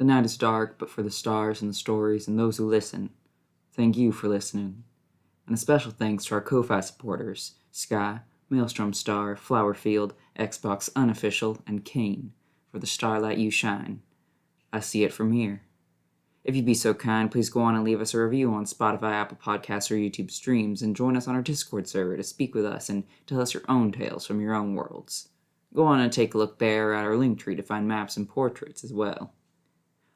The night is dark, but for the stars and the stories and those who listen, thank you for listening. And a special thanks to our Ko-Fi supporters, Sky, Maelstrom Star, Flowerfield, Xbox Unofficial, and Kane, for the starlight you shine. I see it from here. If you'd be so kind, please go on and leave us a review on Spotify, Apple Podcasts, or YouTube streams, and join us on our Discord server to speak with us and tell us your own tales from your own worlds. Go on and take a look there at our link tree to find maps and portraits as well.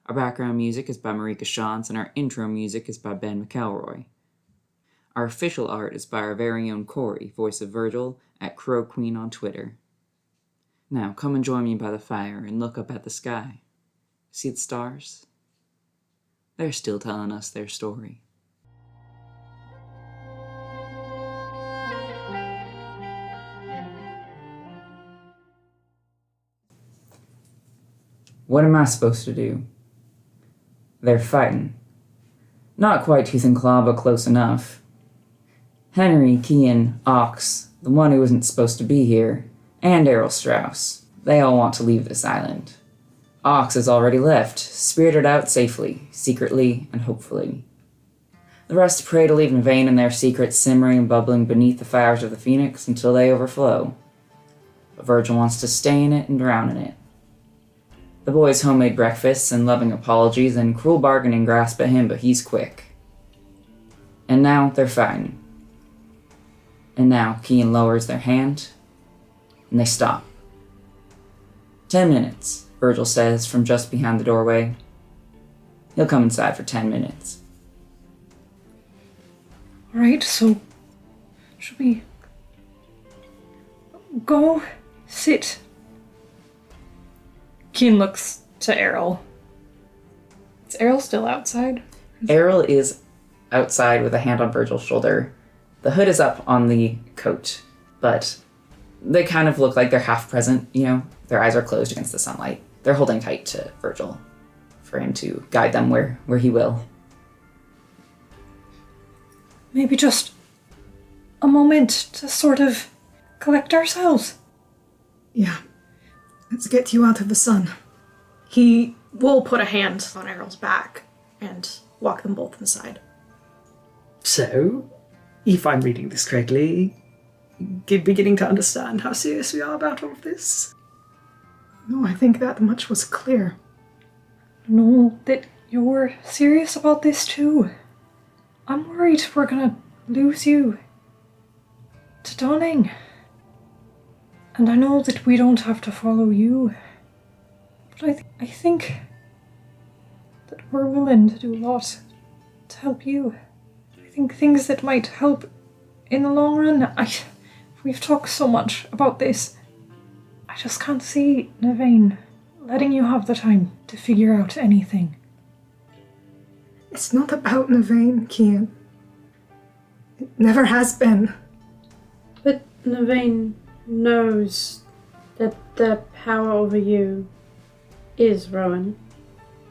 Our background music is by Marika Shantz, and our intro music is by Ben McElroy. Our official art is by our very own Corey, voice of Virgil, at Crow Queen on Twitter. Now, come and join me by the fire and look up at the sky. See the stars? They're still telling us their story. What am I supposed to do? They're fighting. Not quite tooth and claw, but close enough. Henry, Kian, Ox, the one who isn't supposed to be here, and Errol Strauss, they all want to leave this island. Ox has already left, spirited out safely, secretly and hopefully. The rest pray to leave Navain and their secrets simmering and bubbling beneath the fires of the Phoenix until they overflow. But Virgil wants to stay in it and drown in it. The boys' homemade breakfasts and loving apologies and cruel bargaining grasp at him, but he's quick. And now they're fighting. And now Kian lowers their hand, and they stop. 10 minutes, Virgil says from just behind the doorway. He'll come inside for 10 minutes. Alright, so should we go sit? Keen looks to Errol. Is Errol still outside? Errol is outside with a hand on Virgil's shoulder. The hood is up on the coat, but they kind of look like they're half present, Their eyes are closed against the sunlight. They're holding tight to Virgil for him to guide them where he will. Maybe just a moment to sort of collect ourselves. Yeah. Let's get you out of the sun. He will put a hand on Errol's back and walk them both inside. So, if I'm reading this correctly, beginning to understand how serious we are about all of this? No, I think that much was clear. No, that you're serious about this too. I'm worried we're gonna lose you to Donning. And I know that we don't have to follow you, but I think that we're willing to do a lot to help you. I think things that might help in the long run. We've talked so much about this. I just can't see Navain letting you have the time to figure out anything. It's not about Navain, Kian. It never has been. But Navain knows that the power over you is Rowan,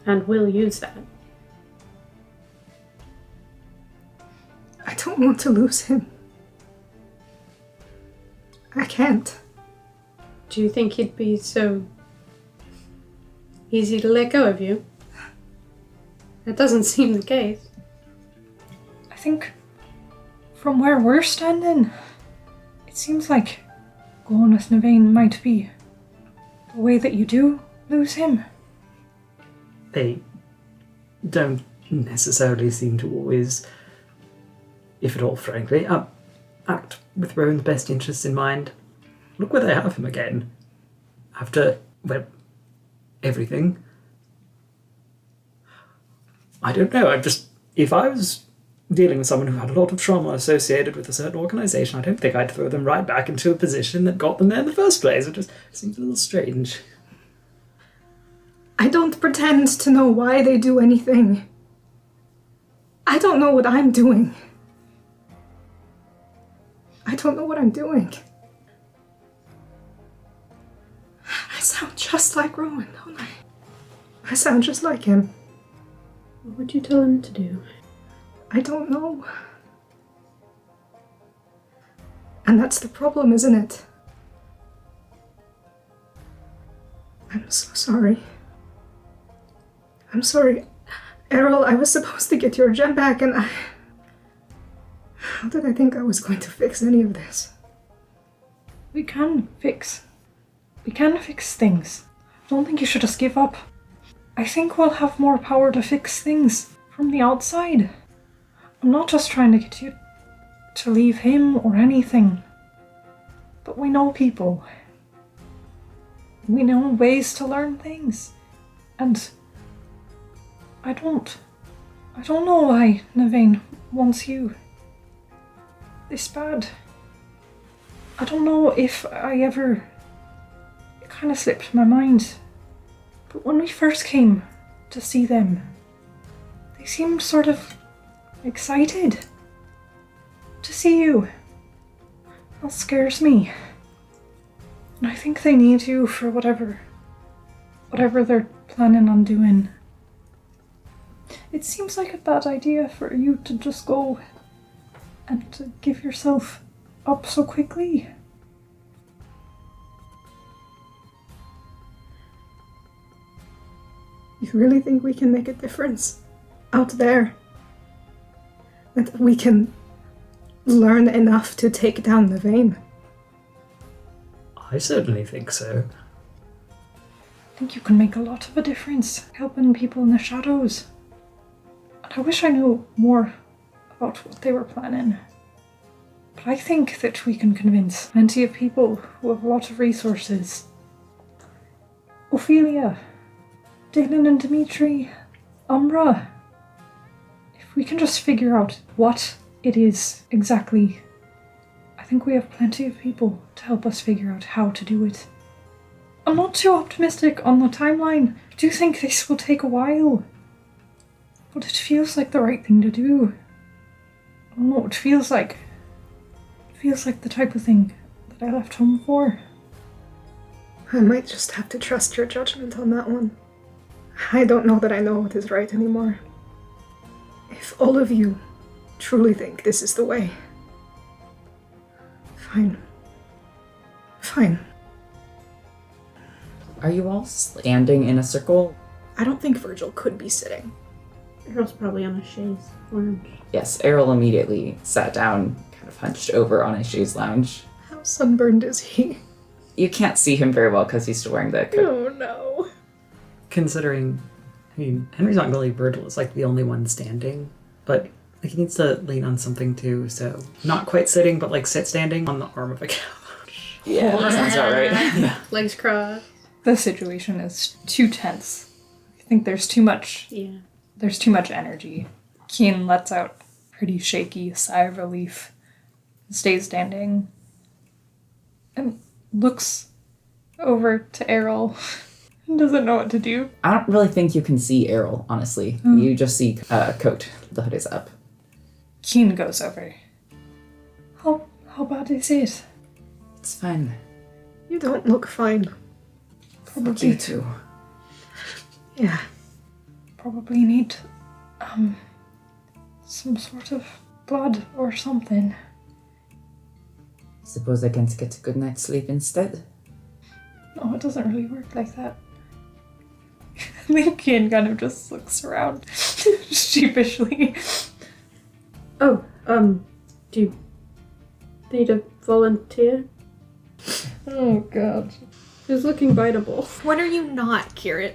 and will use that. I don't want to lose him. I can't. Do you think he'd be so easy to let go of you? That doesn't seem the case. I think from where we're standing, it seems like going with Navain might be the way that you do lose him. They don't necessarily seem to always, if at all frankly, act with Rowan's best interests in mind. Look where they have him again. After, everything. I don't know, if I was dealing with someone who had a lot of trauma associated with a certain organisation, I don't think I'd throw them right back into a position that got them there in the first place. It just seems a little strange. I don't pretend to know why they do anything. I don't know what I'm doing. I don't know what I'm doing. I sound just like Rowan, don't I? I sound just like him. What would you tell him to do? I don't know. And that's the problem, isn't it? I'm so sorry. I'm sorry. Errol, I was supposed to get your gem back and I... How did I think I was going to fix any of this? We can fix things. I don't think you should just give up. I think we'll have more power to fix things from the outside. I'm not just trying to get you to leave him or anything. But we know people. We know ways to learn things. And I don't know why Navain wants you this bad. I don't know if I ever... It kind of slipped my mind. But when we first came to see them, they seemed sort of excited to see you. That scares me. And I think they need you for whatever they're planning on doing. It seems like a bad idea for you to just go and to give yourself up so quickly. You really think we can make a difference out there? That we can learn enough to take down the vein? I certainly think so. I think you can make a lot of a difference helping people in the shadows. And I wish I knew more about what they were planning. But I think that we can convince plenty of people who have a lot of resources. Ophelia, Dylan and Dimitri, Umbra. If we can just figure out what it is exactly, I think we have plenty of people to help us figure out how to do it. I'm not too optimistic on the timeline. I do think this will take a while. But it feels like the right thing to do. I don't know what it feels like. It feels like the type of thing that I left home for. I might just have to trust your judgment on that one. I don't know that I know what is right anymore. If all of you truly think this is the way, fine. Fine. Are you all standing in a circle? I don't think Virgil could be sitting. Errol's probably on a chaise lounge. Yes, Errol immediately sat down, kind of hunched over on a chaise lounge. How sunburned is he? You can't see him very well because he's still wearing the coat. Oh no. Considering, I mean, Henry's not really Virgil is like the only one standing, but like he needs to lean on something too, so not quite sitting, but like sit standing on the arm of a couch. Yeah, that sounds about right. Yeah. Legs crossed. The situation is too tense. I think there's too much energy. Keen lets out a pretty shaky sigh of relief, stays standing, and looks over to Errol and doesn't know what to do. I don't really think you can see Errol, honestly. You just see coat. The hood is up. Keen goes over. How bad is it? It's fine. You don't look fine. Probably you too. Yeah. Probably need some sort of blood or something. Suppose I can get a good night's sleep instead? No, it doesn't really work like that. I think Keen kind of just looks around sheepishly. Oh, do you need a volunteer? Oh god. Who's looking biteable? When are you not, Kirit?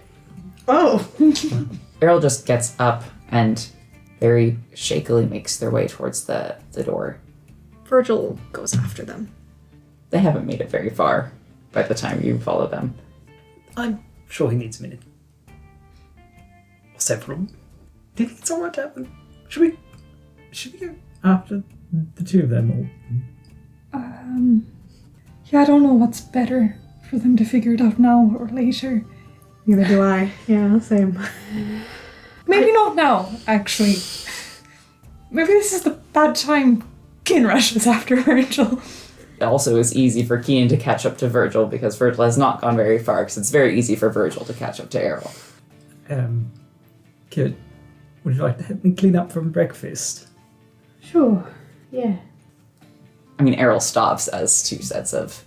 Oh! Errol just gets up and very shakily makes their way towards the door. Virgil goes after them. They haven't made it very far by the time you follow them. I'm sure he needs a minute. Or several. Do you think it's alright to happen? Should we go after the two of them, or? Yeah, I don't know what's better for them to figure it out now or later. Neither do I. Yeah, same. Maybe not now, actually. Maybe this is the bad time Keen rushes after Virgil. It also is easy for Keen to catch up to Virgil because Virgil has not gone very far, because it's very easy for Virgil to catch up to Errol. Kid, would you like to help me clean up from breakfast? Sure, yeah. I mean, Errol stops as two sets of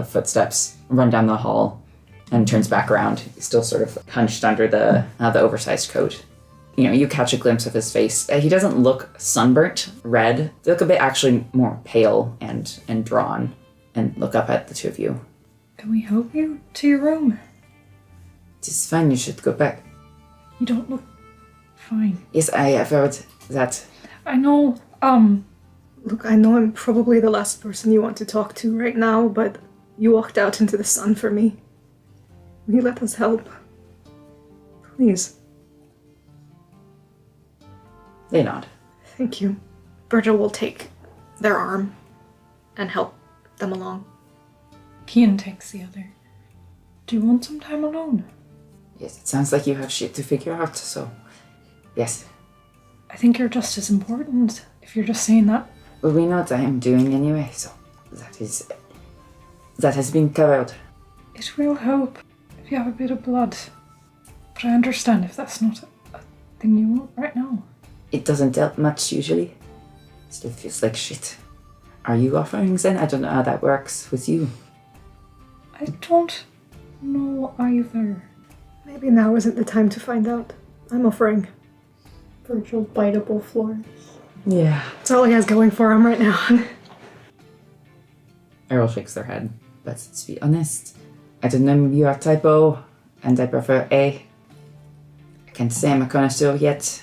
footsteps run down the hall. and turns back around. He's still sort of hunched under the oversized coat. You catch a glimpse of his face. He doesn't look sunburnt red. They look a bit actually more pale and drawn, and look up at the two of you. Can we help you to your room? It is fine, you should go back. You don't look fine. Yes, I have heard that. I know, Look, I know I'm probably the last person you want to talk to right now, but you walked out into the sun for me. Will you let us help? Please. They nod. Thank you. Virgil will take their arm and help them along. Kian takes the other. Do you want some time alone? Yes, it sounds like you have shit to figure out, so... Yes. I think you're just as important if you're just saying that. Well, we know what I am doing anyway, so... That has been covered. It will help if you have a bit of blood. But I understand if that's not a thing you want right now. It doesn't help much, usually. Still feels like shit. Are you offering then? I don't know how that works with you. I don't know either. Maybe now isn't the time to find out. I'm offering. Virtual biteable floors. Yeah. That's all he has going for him right now. Errol shakes their head. But let's be honest. I don't know you are typo, and I prefer A. I can't say I'm a connoisseur yet.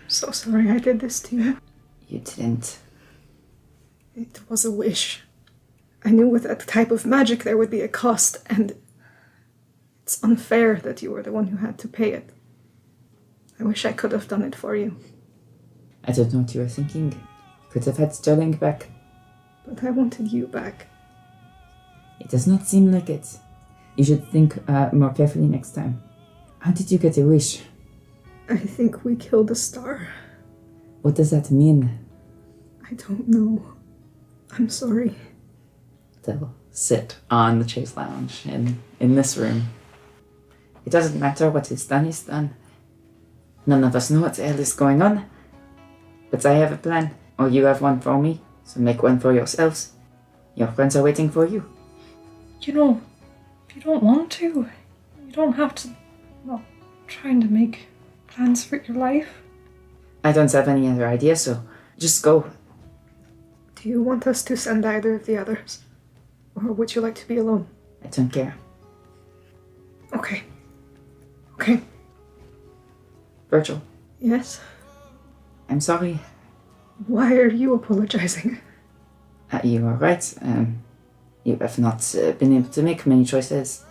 So sorry I did this to you. You didn't. It was a wish. I knew with that type of magic there would be a cost, and it's unfair that you were the one who had to pay it. I wish I could have done it for you. I don't know what you were thinking. Could have had Sterling back. But I wanted you back. It does not seem like it. You should think more carefully next time. How did you get a wish? I think we killed a star. What does that mean? I don't know. I'm sorry. They'll sit on the Chase Lounge in this room. It doesn't matter what is done. None of us know what the hell is going on. But I have a plan, or you have one for me, so make one for yourselves. Your friends are waiting for you. You know, if you don't want to, you don't have to, trying to make plans for your life. I don't have any other ideas, so just go. Do you want us to send either of the others? Or would you like to be alone? I don't care. Okay. Virgil, Yes? I'm sorry. Why are you apologizing? You are right. You have not been able to make many choices.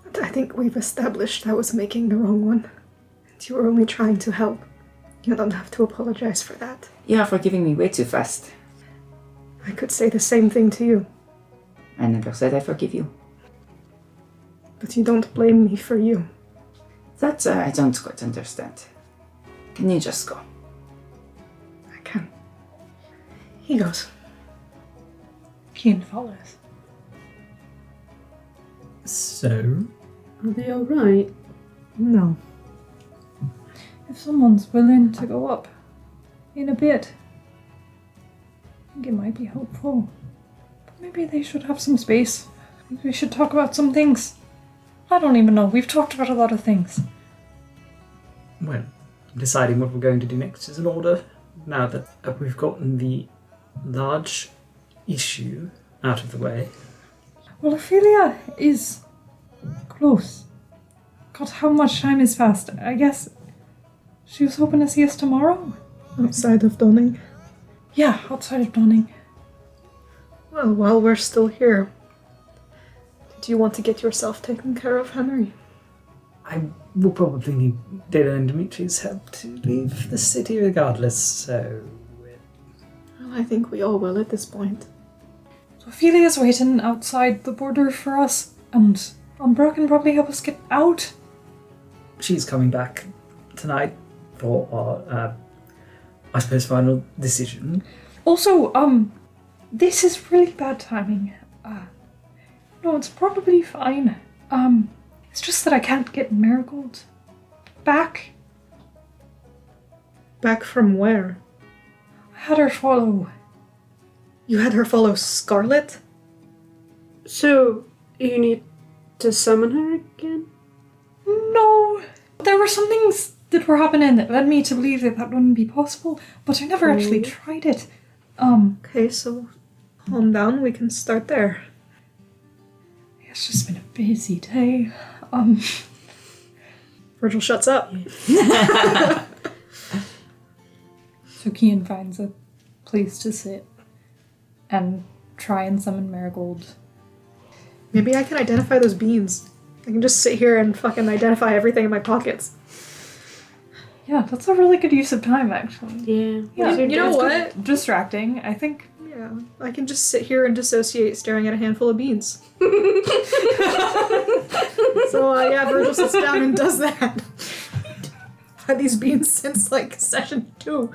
But I think we've established I was making the wrong one. And you were only trying to help. You don't have to apologize for that. You are forgiving me way too fast. I could say the same thing to you. I never said I forgive you. But you don't blame me for you. That I don't quite understand. Can you just go? I can. He goes. Kian follows. So, Are they alright? No. If someone's willing to go up in a bit, I think it might be helpful. But maybe they should have some space. Maybe we should talk about some things. I don't even know. We've talked about a lot of things. well, deciding what we're going to do next is in order. Now that we've gotten the large issue out of the way. Well, Ophelia is close. God, how much time has passed. I guess she was hoping to see us tomorrow. Outside of Donning. Yeah, outside of Donning. Well, while we're still here, do you want to get yourself taken care of, Henry? I will probably need Data and Dimitri's help to leave the city regardless, so... Well, I think we all will at this point. So Ophelia's waiting outside the border for us, and Umbra can probably help us get out. She's coming back tonight for our, I suppose, final decision. Also, this is really bad timing. No, it's probably fine. It's just that I can't get Marigold back. Back from where? I had her follow. You had her follow Scarlet? So, you need to summon her again? No! There were some things that were happening that led me to believe that that wouldn't be possible, but I never actually tried it. Okay, so calm down. We can start there. It's just been a busy day. Virgil shuts up. So Kian finds a place to sit and try and summon Marigold. Maybe I can identify those beans. I can just sit here and fucking identify everything in my pockets. Yeah, that's a really good use of time, actually. Yeah. Yeah, You know it's what? distracting, I think. Yeah, I can just sit here and dissociate staring at a handful of beans. So, yeah, Virgil sits down and does that. I've had these beans since, like, session 2.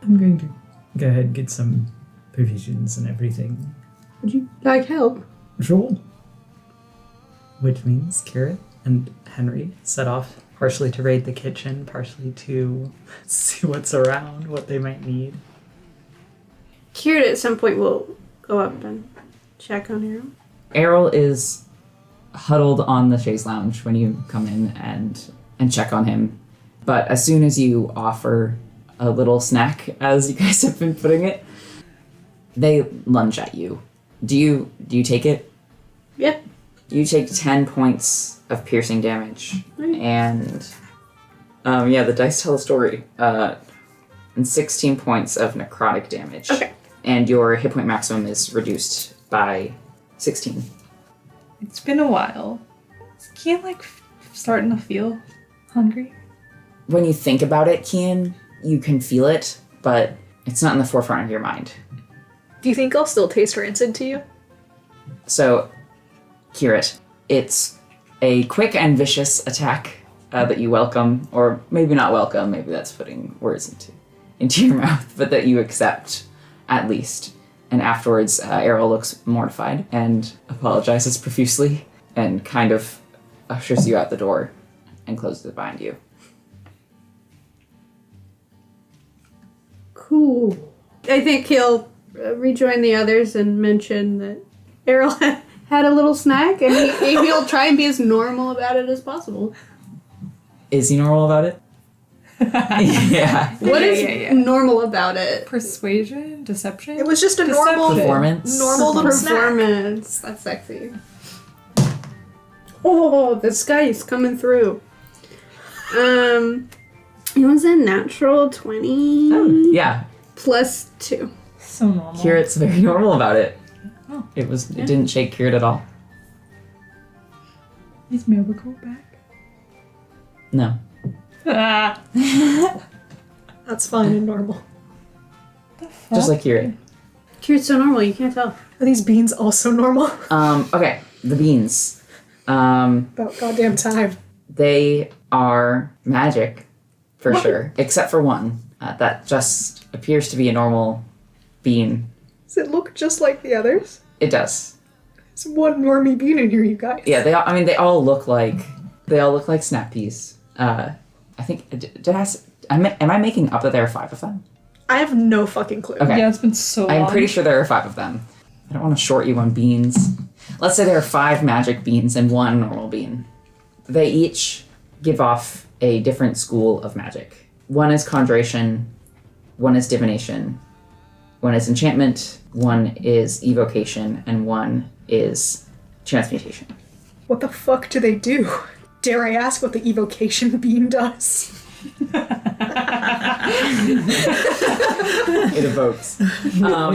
I'm going to go ahead and get some provisions and everything. Would you like help? Sure. Which means Kira and Henry set off partially to raid the kitchen, partially to see what's around, what they might need. Kira at some point will go up and check on Arrow. Errol is huddled on the chaise lounge when you come in and check on him. But as soon as you offer a little snack, as you guys have been putting it, they lunge at you. Do you take it? Yeah. You take 10 points of piercing damage. Right. And the dice tell a story. And 16 points of necrotic damage. Okay. And your hit point maximum is reduced by 16. It's been a while. Is Kian, starting to feel hungry? When you think about it, Kian, you can feel it, but it's not in the forefront of your mind. Do you think I'll still taste rancid to you? So, Kirit, it's a quick and vicious attack that you welcome, or maybe not welcome, maybe that's putting words into your mouth, but that you accept, at least. And afterwards, Errol looks mortified and apologizes profusely and kind of ushers you out the door and closes it behind you. Cool. I think he'll rejoin the others and mention that Errol had a little snack, and he'll try and be as normal about it as possible. Is he normal about it? Yeah. What is normal about it? Persuasion? Deception? It was just a Deception. normal Performance. normal little snack. Performance. That's sexy. Oh, this guy is coming through. It was a natural 20. Oh, yeah. Plus 2. So normal. Kirit's very normal about it. Oh. It didn't shake Kirit at all. Is Marigold back? No. That's fine and normal. Just like Kirit. Cute's so normal, you can't tell. Are these beans also normal? Okay, the beans. About goddamn time. They are magic, for sure. Except for one. That just appears to be a normal bean. Does it look just like the others? It does. There's one normie bean in here, you guys. Yeah, they all look like snap peas. I think am I making up that there are 5 of them? I have no fucking clue. Okay. Yeah, it's been so long. I'm pretty sure there are 5 of them. I don't want to short you on beans. Let's say there are 5 magic beans and 1 normal bean. They each give off a different school of magic. One is conjuration, one is divination, one is enchantment, one is evocation, and one is transmutation. What the fuck do they do? Dare I ask what the evocation bean does? It evokes. No!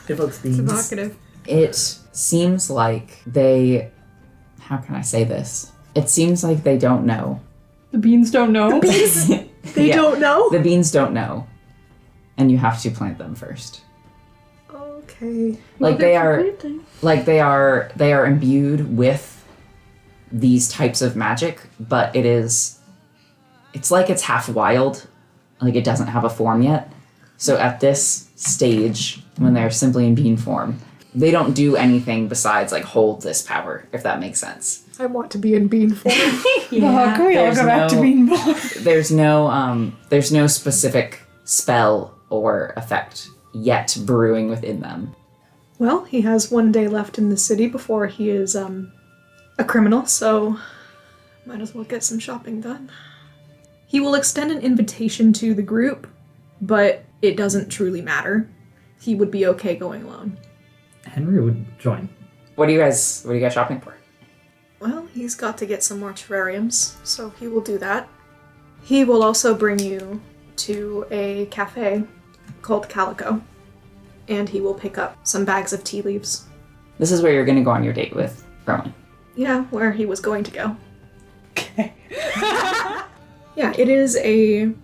Evokes beans. It's evocative. It seems like they... How can I say this? It seems like they don't know. The beans don't know? They Yeah. don't know? The beans don't know. And you have to plant them first. Okay. Like they are imbued with these types of magic, but it's like it's half wild. Like it doesn't have a form yet. So at this stage, when they're simply in bean form, they don't do anything besides like hold this power, if that makes sense. I want to be in bean form. Yeah. Can we all go back to bean form? There's no specific spell or effect yet brewing within them. Well, he has one day left in the city before he is a criminal, so might as well get some shopping done. He will extend an invitation to the group, but it doesn't truly matter. He would be okay going alone. Henry would join. What are you guys shopping for? Well, he's got to get some more terrariums, so he will do that. He will also bring you to a cafe called Calico, and he will pick up some bags of tea leaves. This is where you're going to go on your date with Rowan. Yeah, where he was going to go. Okay. Yeah, it is a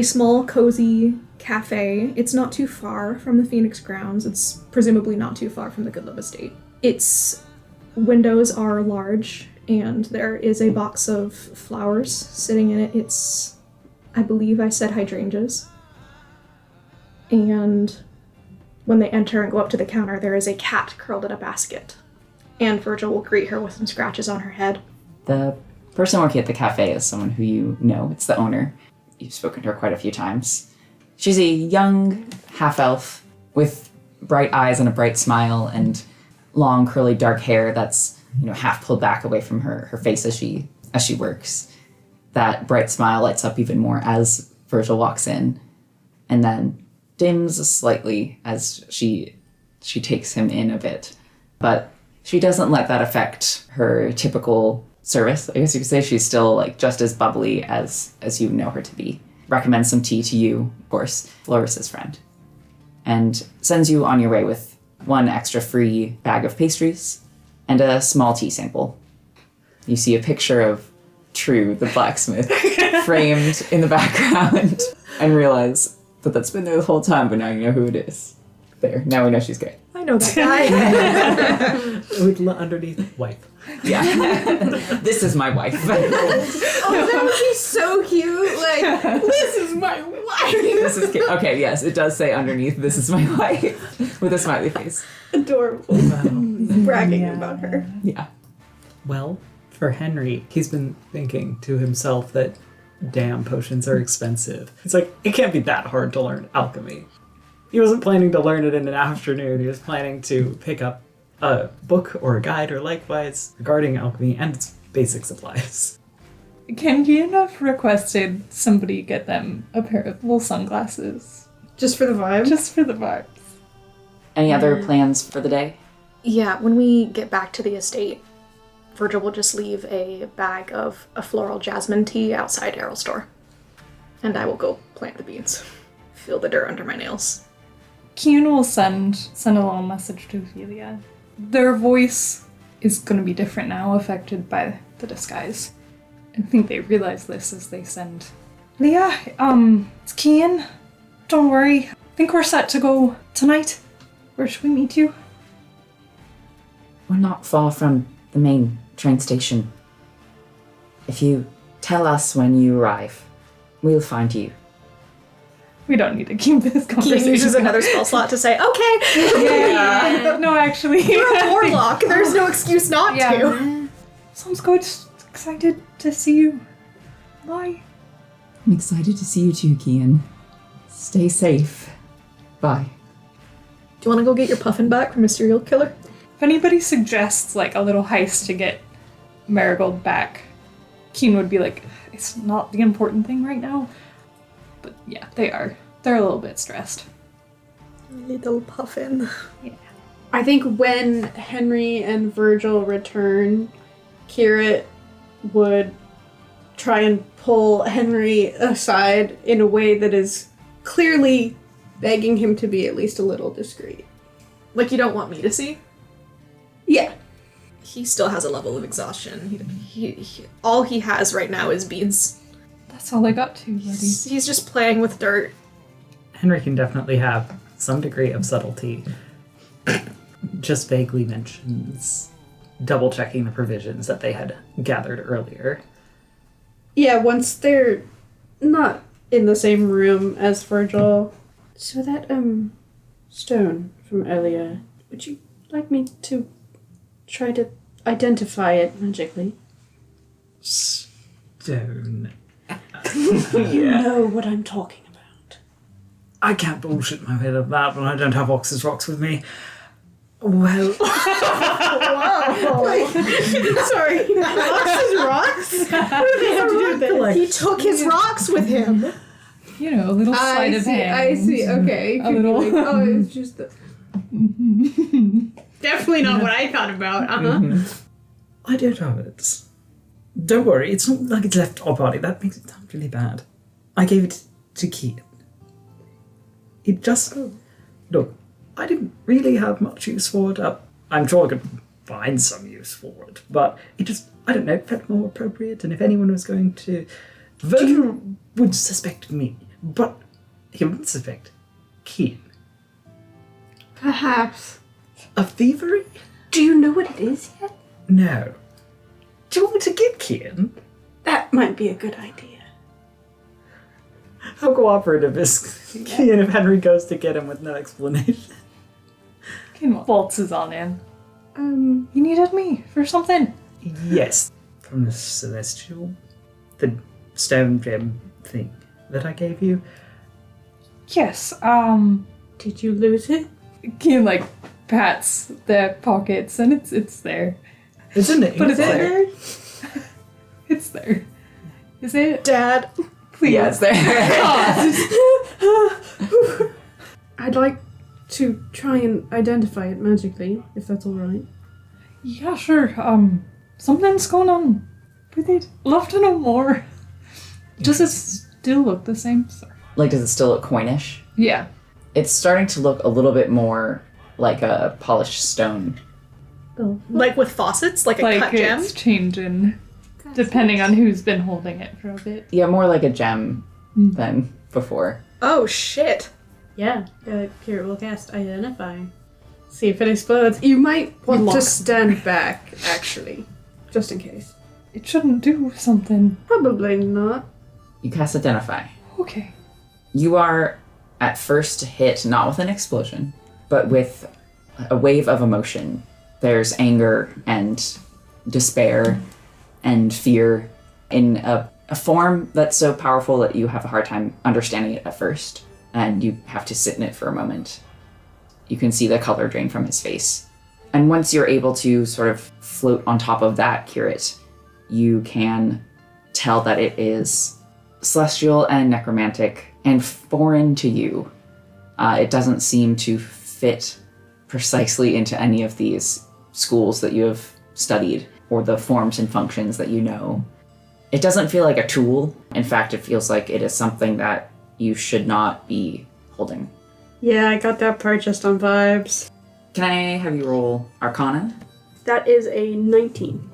small, cozy cafe. It's not too far from the Phoenix grounds. It's presumably not too far from the Goodlove estate. Its windows are large, and there is a box of flowers sitting in it. It's, I believe I said hydrangeas. And when they enter and go up to the counter, there is a cat curled in a basket. And Virgil will greet her with some scratches on her head. The person working at the cafe is someone who you know. It's the owner. You've spoken to her quite a few times. She's a young half-elf with bright eyes and a bright smile and long, curly, dark hair that's, half pulled back away from her face as she works. That bright smile lights up even more as Virgil walks in, and then dims slightly as she takes him in a bit. But she doesn't let that affect her typical service. I guess you could say she's still just as bubbly as you know her to be. Recommends some tea to you, of course, Floris's friend, and sends you on your way with one extra free bag of pastries and a small tea sample. You see a picture of True, the blacksmith, framed in the background, and realize that that's been there the whole time, but now you know who it is. There, now we know she's great. I know that guy. With underneath wife. Yeah. This is my wife. Oh, that would be so cute. This is my wife. This is cute. Okay, yes, it does say underneath, this is my wife, with a smiley face. Adorable. Bragging about her. Yeah. Well, for Henry, he's been thinking to himself that damn potions are expensive. It's it can't be that hard to learn alchemy. He wasn't planning to learn it in an afternoon. He was planning to pick up a book or a guide or likewise regarding alchemy and its basic supplies. Can Gian have requested somebody get them a pair of little sunglasses? Just for the vibe? Just for the vibes. Any other plans for the day? Yeah, when we get back to the estate, Virgil will just leave a bag of a floral jasmine tea outside Errol's door. And I will go plant the beans. Feel the dirt under my nails. Kian will send a little message to Ophelia. Their voice is going to be different now, affected by the disguise. I think they realize this as they send. Leah, it's Kian. Don't worry. I think we're set to go tonight. Where should we meet you? We're not far from the main train station. If you tell us when you arrive, we'll find you. We don't need to keep this conversation. Kian uses another spell slot to say, okay. Yeah. No, actually. You're a warlock. There's no excuse not to. Sounds good. Excited to see you. Bye. I'm excited to see you too, Kian. Stay safe. Bye. Do you want to go get your puffin back from a serial killer? If anybody suggests a little heist to get Marigold back, Keen would be like, it's not the important thing right now. But yeah, they are. They're a little bit stressed. Little puffin. Yeah. I think when Henry and Virgil return, Kira would try and pull Henry aside in a way that is clearly begging him to be at least a little discreet. Like you don't want me to see? Yeah. He still has a level of exhaustion. He all he has right now is beans. That's all I got to, buddy. He's just playing with dirt. Henry can definitely have some degree of subtlety. Just vaguely mentions double checking the provisions that they had gathered earlier. Yeah, once they're not in the same room as Virgil. So that, stone from earlier, would you like me to try to identify it magically? Stone. You know what I'm talking about. I can't bullshit my way out of that when I don't have Ox's rocks with me. Well, Sorry, rocks is rocks? What do they have to do with this? He took his rocks with him. You know, a little sleight of hand. I see, okay. A little- Like, oh, it's just the... Definitely not what I thought about, I don't have it. Don't worry, it's not like it's left our body. That makes it sound really bad. I gave it to Kian. It just... Look, I didn't really have much use for it. I'm sure I could find some use for it, but it just, I don't know, it felt more appropriate, and if anyone was going to... Virgil would suspect me, but he wouldn't suspect Kian. Perhaps. Of thievery? Do you know what it is yet? No. Do you want me to get Kian? That might be a good idea. How cooperative is Kian if Henry goes to get him with no explanation? Ken waltzes on in. You needed me for something. Yes. From the celestial? The stone gem thing that I gave you? Yes, Did you lose it? Ken, like, pats the pockets, and it's there. It's in it. But it's there. It's there. Is it? Dad. Please. Yeah, it's there. I'd like to try and identify it magically, if that's alright. Yeah, sure. Something's going on with it. Love to know more. Does it still look the same? Sorry. Like, does it still look coinish? Yeah. It's starting to look a little bit more like a polished stone. Oh. Like with faucets? Like a Like cut gem? it's changing depending on who's been holding it for a bit. Yeah, more like a gem than before. Oh, shit. Yeah, Kira will cast Identify. See if it explodes. You might want to Lock. stand back, actually. Just in case. It shouldn't do something. Probably not. You cast Identify. Okay. You are at first hit not with an explosion, but with a wave of emotion. There's anger and despair and fear in a form that's so powerful that you have a hard time understanding it at first, and you have to sit in it for a moment. You can see the color drain from his face. And once you're able to sort of float on top of that curate, you can tell that it is celestial and necromantic and foreign to you. It doesn't seem to fit precisely into any of these schools that you have studied or the forms and functions that you know. It doesn't feel like a tool. In fact, it feels like it is something that you should not be holding. Yeah, I got that part just on vibes. Can I have you roll Arcana? That is a 19.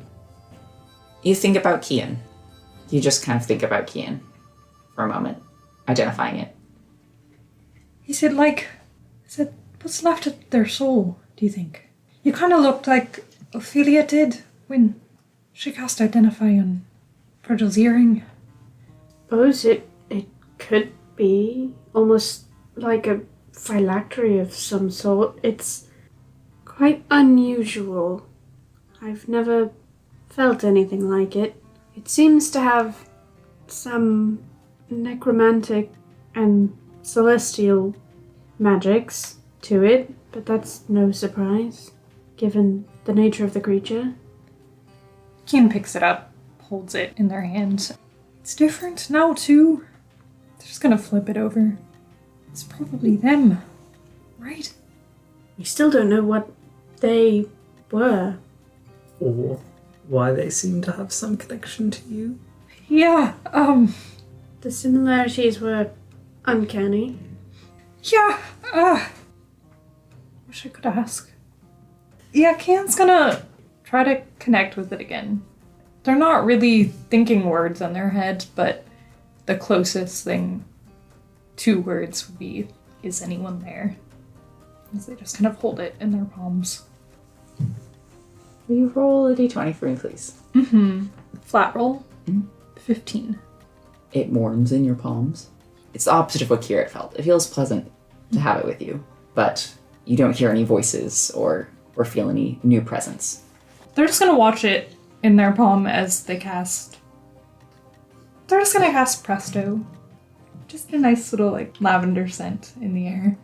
You think about Kian. You just kind of think about Kian for a moment, identifying it. Is it what's left of their soul, do you think? You kind of looked like Ophelia did when she cast Identify on Virgil's earring. Suppose it could be almost like a phylactery of some sort. It's quite unusual. I've never felt anything like it. It seems to have some necromantic and celestial magics to it, but that's no surprise, given the nature of the creature. Keen picks it up, holds it in their hands. It's different now, too. They're just gonna flip it over. It's probably them, right? We still don't know what they were. Or why they seem to have some connection to you? Yeah, The similarities were uncanny. yeah, wish I could ask. Yeah, Kian's gonna try to connect with it again. They're not really thinking words in their head, but the closest thing to words would be, is anyone there? As they just kind of hold it in their palms. Will you roll a d20 for me, please? Flat roll, 15. It warms in your palms. It's the opposite of what Kira felt. It feels pleasant to have it with you, but you don't hear any voices or feel any new presence. They're just gonna watch it in their palm as they cast. They're just gonna cast Presto. Just a nice little, like, lavender scent in the air.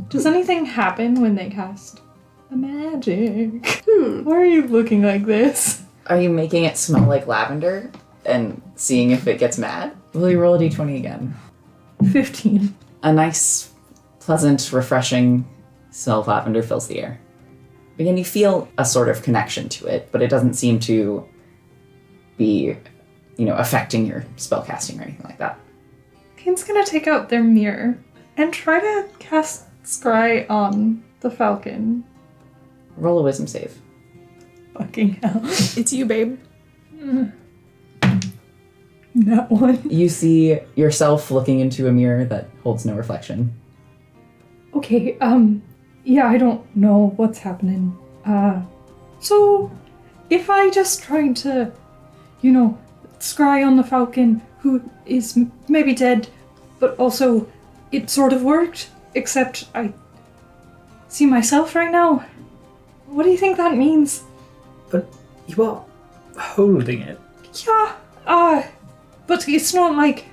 Does anything happen when they cast the magic? Why are you looking like this? Are you making it smell like lavender and seeing if it gets mad? Will you roll a d20 again? 15. A nice, pleasant, refreshing smell of lavender fills the air. Again, you feel a sort of connection to it, but it doesn't seem to be, affecting your spellcasting or anything like that. Kane's gonna take out their mirror and try to cast Scry on the falcon. Roll a wisdom save. Fucking hell. It's you, babe. That one. You see yourself looking into a mirror that holds no reflection. Okay, yeah, I don't know what's happening. So, if I just tried to, scry on the falcon, who is maybe dead, but also it sort of worked, except I see myself right now. What do you think that means? But you are holding it. Yeah, but it's not like,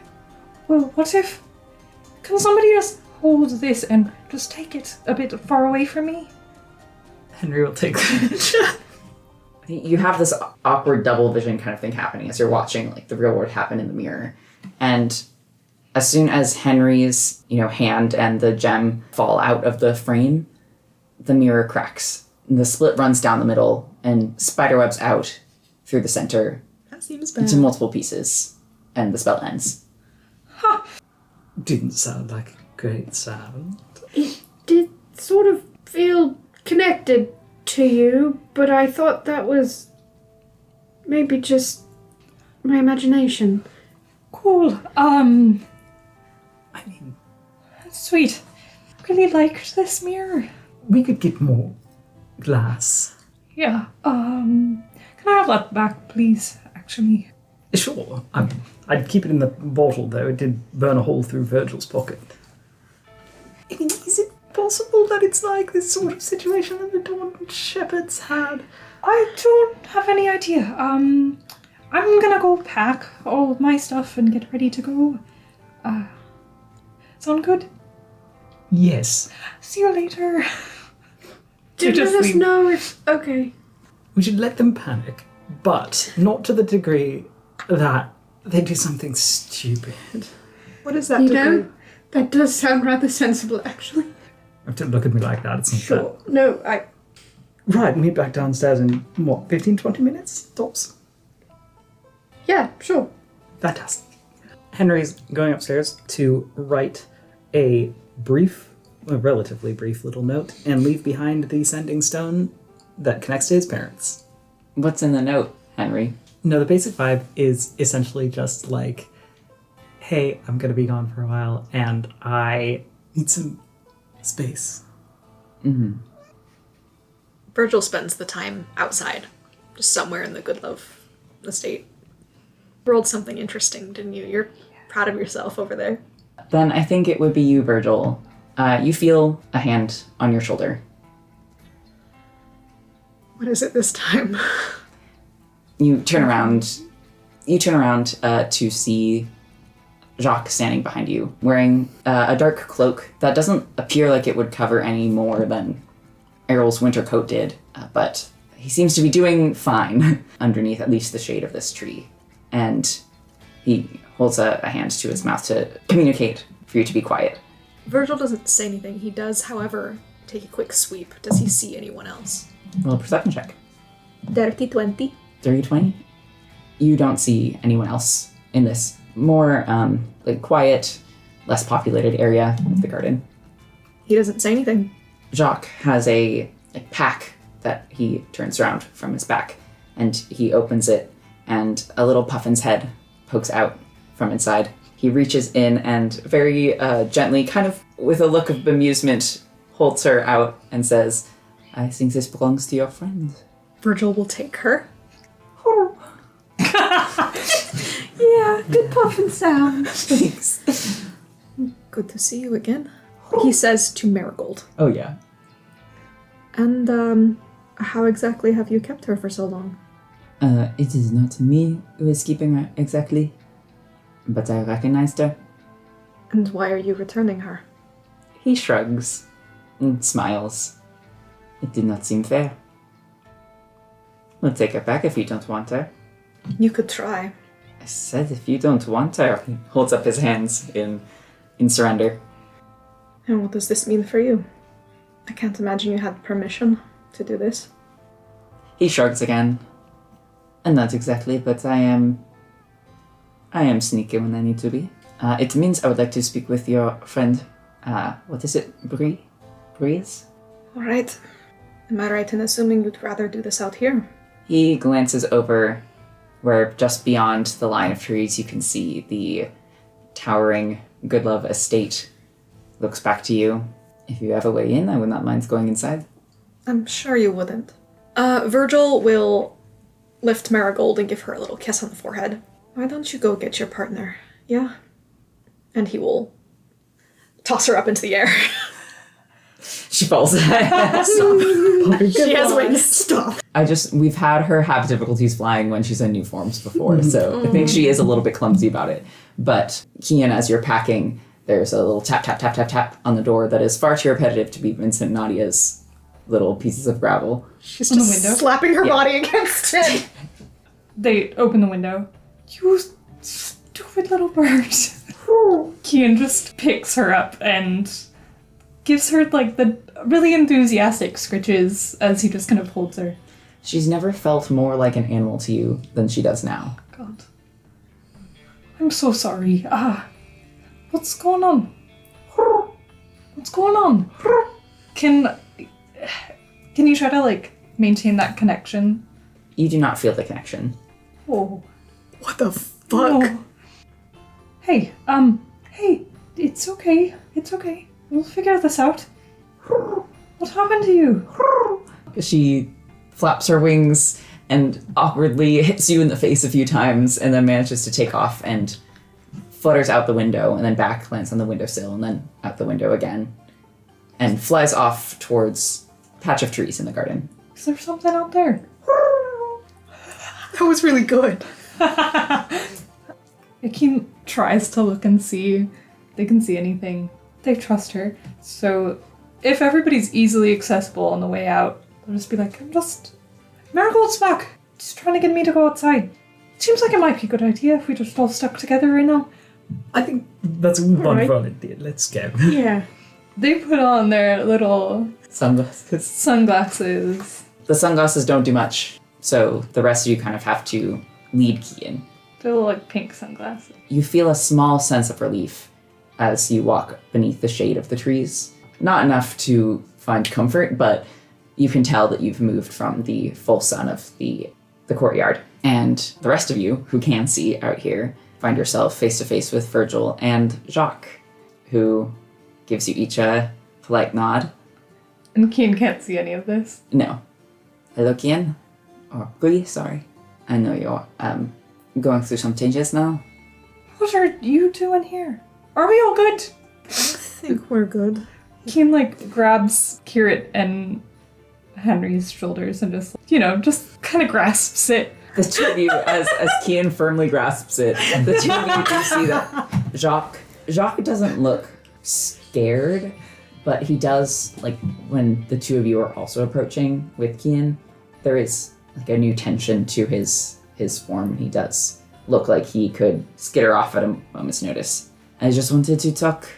well, what if, can somebody just hold this and just take it a bit far away from me? Henry will take that. You have this awkward double vision kind of thing happening as you're watching the real world happen in the mirror. And as soon as Henry's, hand and the gem fall out of the frame, the mirror cracks. And the split runs down the middle and spiderwebs out through the center That seems bad. into multiple pieces. And the spell ends. Didn't sound like a great sound. It did sort of feel connected to you, but I thought that was maybe just my imagination. Cool, I mean, sweet. Really liked this mirror. we could get more glass. Yeah, can I have that back, please, actually? Sure. I mean, I'd keep it in the bottle, though. It did burn a hole through Virgil's pocket. I mean, is it possible that it's like this sort of situation that the Dawn Shepherds had? I don't have any idea. I'm gonna go pack all my stuff and get ready to go. Sound good? Yes. See you later. Do just let us leave. know if... Okay. We should let them panic, but not to the degree that they do something stupid. What is that You degree? know, that does sound rather sensible, actually. Don't look at me like that. It's not Sure. No, that. Right, meet back downstairs in, 15, 20 minutes? Tops. Yeah, sure. Fantastic. Henry's going upstairs to write a relatively brief little note and leave behind the sending stone that connects to his parents. What's in the note, Henry? No, the basic vibe is essentially just like, hey, I'm gonna be gone for a while and I need some space. Mm-hmm. Virgil spends the time outside, just somewhere in the Goodlove estate. Rolled something interesting, didn't you? You're proud of yourself over there. Then I think it would be you, Virgil. You feel a hand on your shoulder. What is it this time? You turn around. To see Jacques standing behind you, wearing a dark cloak that doesn't appear like it would cover any more than Errol's winter coat did, but he seems to be doing fine underneath at least the shade of this tree. And he holds a hand to his mouth to communicate for you to be quiet. Virgil doesn't say anything. He does, however, take a quick sweep. Does he see anyone else? Roll a perception check. Dirty 20. 30-20. You don't see anyone else in this more quiet, less populated area of the garden. He doesn't say anything. Jacques has a pack that he turns around from his back, and he opens it, and a little puffin's head pokes out from inside. He reaches in and very gently, kind of with a look of bemusement, holds her out and says, I think this belongs to your friend. Virgil will take her. Yeah, good puffin sound. Thanks. Good to see you again. He says to Marigold. Oh, yeah. And, how exactly have you kept her for so long? It is not me who is keeping her exactly, but I recognized her. And why are you returning her? He shrugs. and smiles. It did not seem fair. We'll take her back if you don't want her. You could try. I said if you don't want her. He holds up his hands in surrender. And what does this mean for you? I can't imagine you had permission to do this. He shrugs again. And not exactly, but I am sneaky when I need to be. It means I would like to speak with your friend, what is it, Breeze? Alright. Am I right in assuming you'd rather do this out here? He glances over where just beyond the line of trees you can see the towering Goodlove estate. Looks back to you. If you have a way in, I would not mind going inside. I'm sure you wouldn't. Virgil will lift Marigold and give her a little kiss on the forehead. Why don't you go get your partner, yeah? And he will toss her up into the air. She falls. She has wings. Stop. We've had her have difficulties flying when she's in new forms before, so I think she is a little bit clumsy about it. But Kian, as you're packing, there's a little tap, tap, tap, tap, tap on the door that is far too repetitive to be Vincent Nadia's little pieces of gravel. She's On the just window? slapping her body against it. They open the window. You stupid little bird. Kian just picks her up and gives her like the really enthusiastic scritches as he just kind of holds her. She's never felt more like an animal to you than she does now. God. I'm so sorry. What's going on? What's going on? Can you try to like maintain that connection? You do not feel the connection. Oh. What the fuck? Oh. Hey, it's okay. It's okay. We'll figure this out. What happened to you? She flaps her wings and awkwardly hits you in the face a few times and then manages to take off and flutters out the window and then back, lands on the windowsill and then out the window again and flies off towards a patch of trees in the garden. Is there something out there? That was really good. Akeem tries to look and see if they can see anything. They trust her. So if everybody's easily accessible on the way out, they'll just be like, Marigold's back. Just trying to get me to go outside. Seems like it might be a good idea if we just all stuck together right now. I think that's a wonderful idea. Let's go. Yeah. They put on their little Sunglasses. sunglasses. The sunglasses don't do much, so the rest of you kind of have to lead Kian. They're little like pink sunglasses. You feel a small sense of relief as you walk beneath the shade of the trees. Not enough to find comfort, but you can tell that you've moved from the full sun of the courtyard. And the rest of you, who can see out here, find yourself face to face with Virgil and Jacques, who gives you each a polite nod. And Keen can't see any of this. No. Hello, Kian. Or Bree, sorry. I know you're going through some changes now. What are you doing here? Are we all good? I think we're good. Keen like grabs Kirit and Henry's shoulders and just kind of grasps it. The two of you, as Kian firmly grasps it, the two of you do see that Jacques doesn't look scared, but he does, like, when the two of you are also approaching with Kian, there is like a new tension to his form. He does look like he could skitter off at a moment's notice. I just wanted to talk.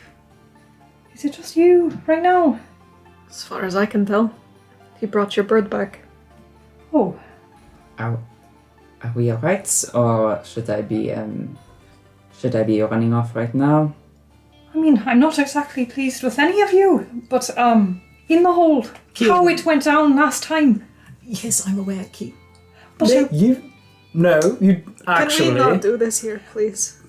Is it just you right now? As far as I can tell, he brought your bird back. Oh, Are we alright, or should I be running off right now? I mean, I'm not exactly pleased with any of you, but in the hold, how it went down last time. Yes, I'm aware, Keith. But You actually. Can we not do this here, please?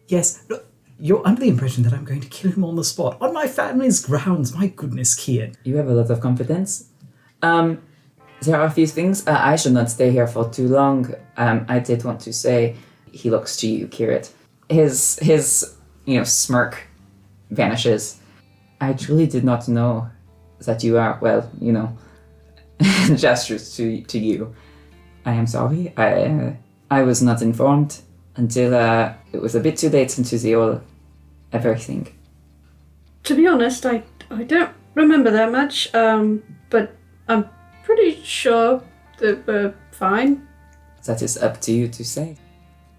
Yes, look, you're under the impression that I'm going to kill him on the spot. On my family's grounds, my goodness, Kian. You have a lot of confidence. There are a few things. I should not stay here for too long. I did want to say, he looks to you, Kirit. His smirk vanishes. I truly did not know that you are, gestures to you. I am sorry. I was not informed until it was a bit too late into the whole everything. To be honest, I don't remember that much, but I'm pretty sure that we're fine. That is up to you to say.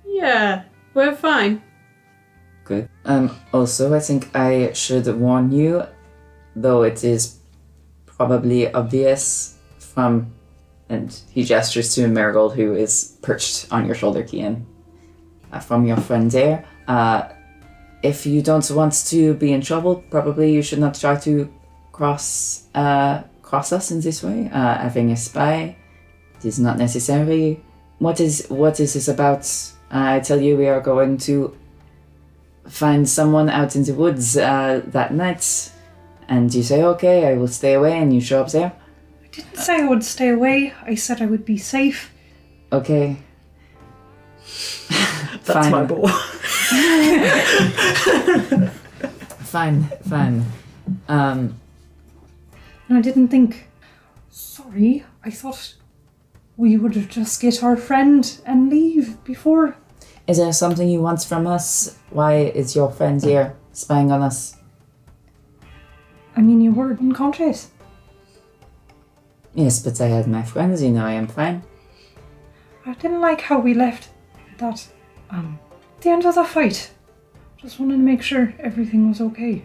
Yeah, we're fine. Good. Also, I think I should warn you, though it is probably obvious from, and he gestures to Marigold, who is perched on your shoulder, Kian, from your friend there. If you don't want to be in trouble, probably you should not try to cross us in this way. Having a spy, it is not necessary. What is this about? I tell you, we are going to find someone out in the woods that night, and you say, okay, I will stay away, and you show up there. I didn't say I would stay away. I said I would be safe. Okay. That's my ball. Fine. And I didn't think... Sorry, I thought we would just get our friend and leave before... Is there something you want from us? Why is your friend here spying on us? I mean, you were unconscious. Yes, but I had my friends, you know I am fine. I didn't like how we left that, the end of the fight. Just wanted to make sure everything was okay.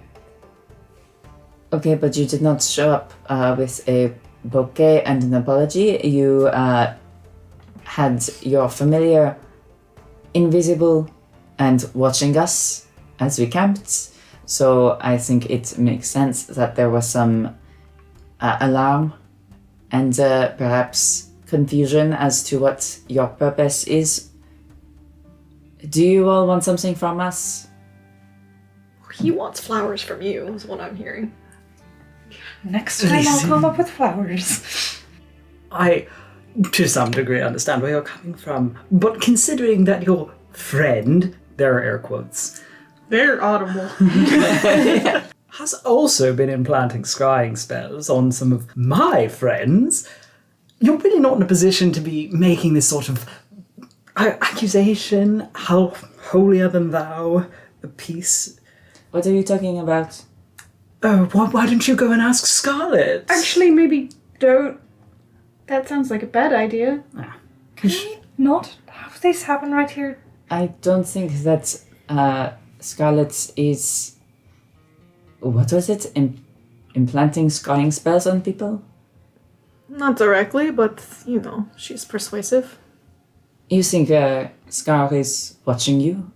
Okay, but you did not show up with a bouquet and an apology. You had your familiar invisible and watching us as we camped. So I think it makes sense that there was some alarm and perhaps confusion as to what your purpose is. Do you all want something from us? He wants flowers from you, is what I'm hearing. Next time I'll come up with flowers. I, to some degree, understand where you're coming from, but considering that your friend, there are air quotes, They're audible. has also been implanting scrying spells on some of my friends, you're really not in a position to be making this sort of accusation, how holier than thou, a piece. What are you talking about? Oh, why don't you go and ask Scarlet? Actually, maybe don't. That sounds like a bad idea. Can we not have this happen right here? I don't think that Scarlet is... What was it? Implanting scrying spells on people? Not directly, but, you know, she's persuasive. You think Scar is watching you?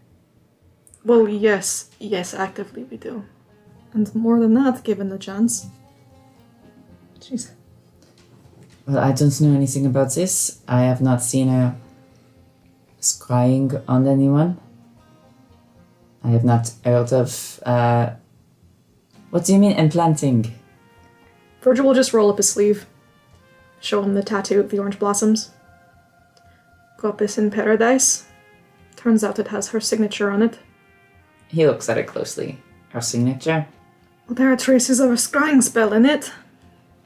Well, yes, actively we do. And more than that, given the chance. Jeez. Well, I don't know anything about this. I have not seen her scrying on anyone. I have not heard of... What do you mean, implanting? Virgil will just roll up his sleeve. Show him the tattoo of the orange blossoms. Got this in paradise. Turns out it has her signature on it. He looks at it closely. Her signature? Well, there are traces of a scrying spell in it.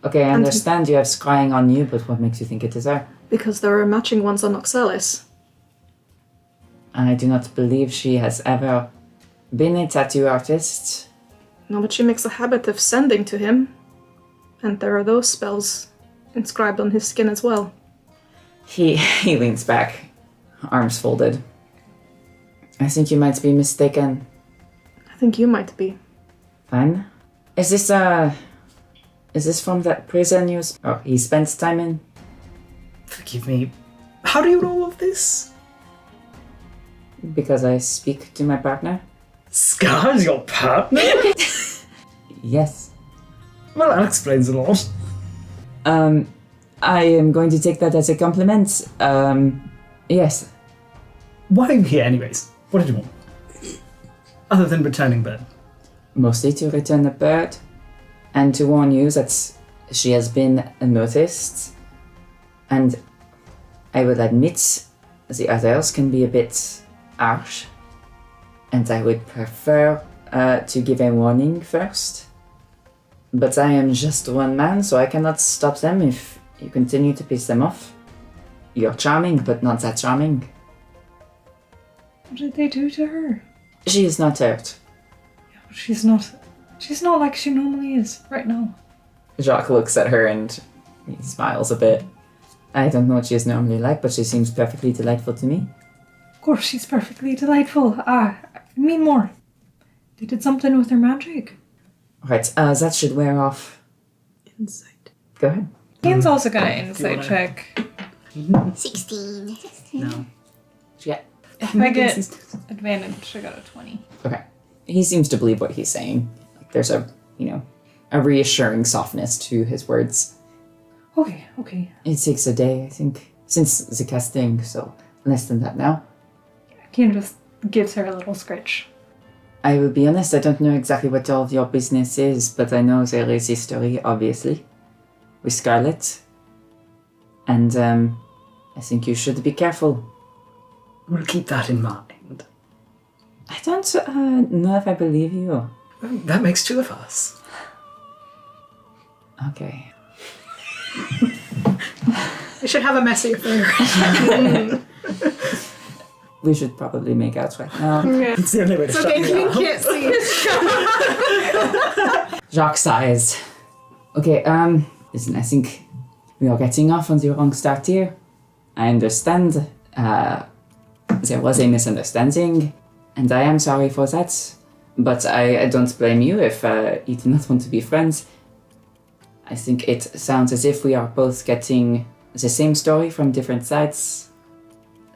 Okay, I understand you have scrying on you, but what makes you think it is her? Because there are matching ones on Oxalis. I do not believe she has ever been a tattoo artist. No, but she makes a habit of sending to him. And there are those spells inscribed on his skin as well. He leans back, arms folded. I think you might be mistaken. I think you might be. Fine. Is this from that prison he spent time in? Forgive me, how do you know all of this? Because I speak to my partner? Scar's your partner? Yes. Well, that explains a lot. I am going to take that as a compliment. Yes. Why are you here anyways? What did you want? Other than returning bird. Mostly to return the bird, and to warn you that she has been noticed, and I will admit the others can be a bit harsh, and I would prefer to give a warning first. But I am just one man, so I cannot stop them if you continue to piss them off. You're charming, but not that charming. What did they do to her? She is not hurt. She's not She's not like she normally is right now. Jacques looks at her and he smiles a bit. I don't know what she is normally like, but she seems perfectly delightful to me. Of course, she's perfectly delightful. I mean more. They did something with her magic. Right, that should wear off. Insight. Go ahead. Ian's also gonna insight wanna- check. 16. No. Yeah. If I get advantage, I got a 20. Okay. He seems to believe what he's saying. Like, there's a reassuring softness to his words. Okay. It takes a day, I think, since the casting, so less than that now. Ian just gives her a little scritch. I will be honest, I don't know exactly what all of your business is, but I know there is history, obviously, with Scarlet. And, I think you should be careful. We'll keep that in mind. I don't know if I believe you. That makes two of us. Okay. I should have a messy affair. We should probably make out right now. It's the only way to shut Okay, me you down. can't see. Jacques sighs. Okay, listen, I think we are getting off on the wrong start here. I understand, there was a misunderstanding, and I am sorry for that. But I don't blame you if you do not want to be friends. I think it sounds as if we are both getting the same story from different sides.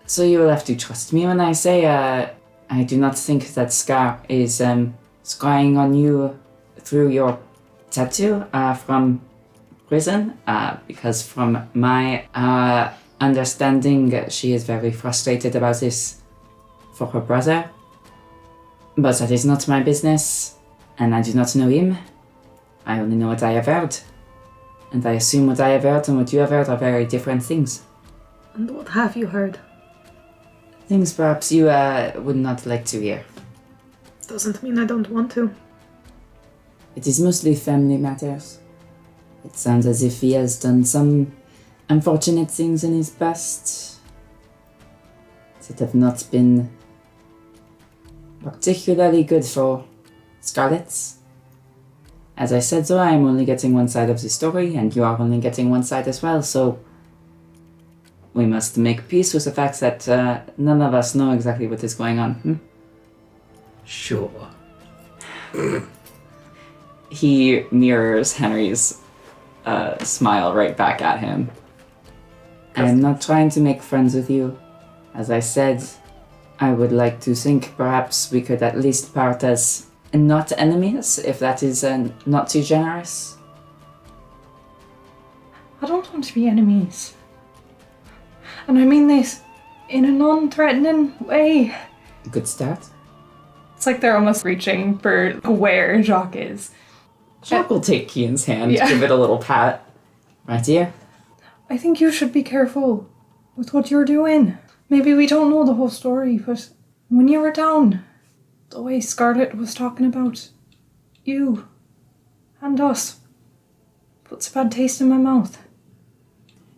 So you will have to trust me when I say I do not think that Scar is scrying on you through your tattoo from prison, because from my understanding, she is very frustrated about this for her brother. But that is not my business, and I do not know him. I only know what I have heard. And I assume what I have heard and what you have heard are very different things. And what have you heard? Things perhaps you would not like to hear. Doesn't mean I don't want to. It is mostly family matters. It sounds as if he has done some unfortunate things in his past that have not been particularly good for Scarlet. As I said, though, I am only getting one side of the story, and you are only getting one side as well, so we must make peace with the fact that none of us know exactly what is going on. Sure. He mirrors Henry's smile right back at him. I am not trying to make friends with you. As I said, I would like to think perhaps we could at least part as not enemies, if that is not too generous. I don't want to be enemies. And I mean this in a non-threatening way. Good start. It's like they're almost reaching for where Jacques is. Jack will take Kian's hand, Yeah. give it a little pat. Right here. I think you should be careful with what you're doing. Maybe we don't know the whole story, but when you were down, the way Scarlet was talking about you and us puts a bad taste in my mouth.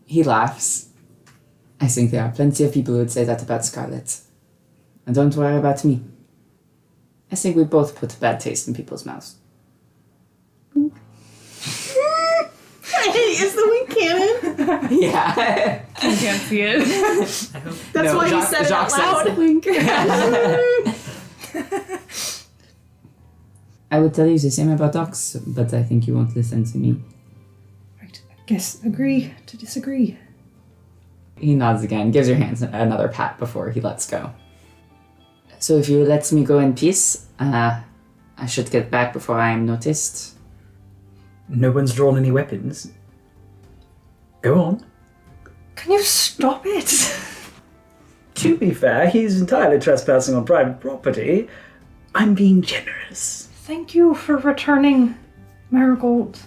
He laughs. I think there are plenty of people who would say that about Scarlet. And don't worry about me. I think we both put a bad taste in people's mouths. Is the wink canon? Yeah. I can't see it. That's why he said it out loud. I would tell you the same about dogs, but I think you won't listen to me. Right, I guess agree to disagree. He nods again, gives your hands another pat before he lets go. So if you let me go in peace, I should get back before I am noticed. No one's drawn any weapons. Go on. Can you stop it? To be fair, he's entirely trespassing on private property. I'm being generous. Thank you for returning Marigold.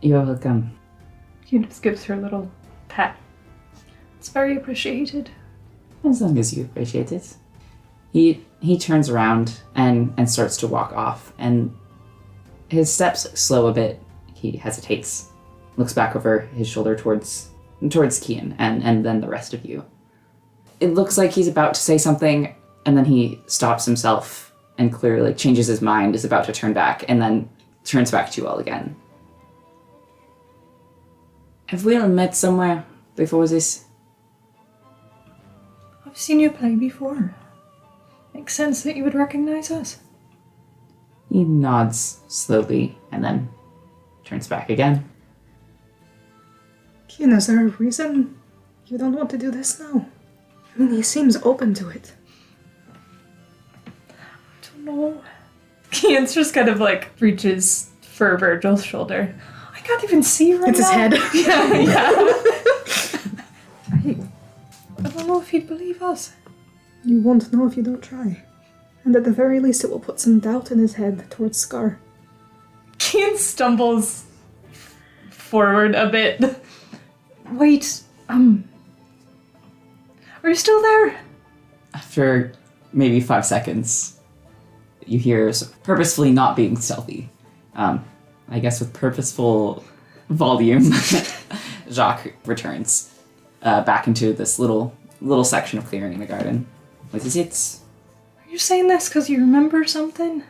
You're welcome. He just gives her a little pat. It's very appreciated. As long as you appreciate it. He turns around and starts to walk off, and his steps slow a bit. He hesitates, looks back over his shoulder towards Kian and then the rest of you. It looks like he's about to say something, and then he stops himself and clearly changes his mind, is about to turn back, and then turns back to you all again. Have we all met somewhere before this? I've seen you play before. Makes sense that you would recognize us. He nods slowly and then turns back again. Kian, is there a reason you don't want to do this now? I mean, he seems open to it. I don't know. Kian's just kind of like reaches for Virgil's shoulder. I can't even see right It's his now. head. Yeah. I don't know if he'd believe us. You won't know if you don't try. And at the very least, it will put some doubt in his head towards Scar. Kian stumbles forward a bit. Wait, are you still there? After maybe 5 seconds, you hear purposefully not being stealthy. I guess with purposeful volume, Jacques returns back into this little section of clearing in the garden. What is it? Are you saying this because you remember something?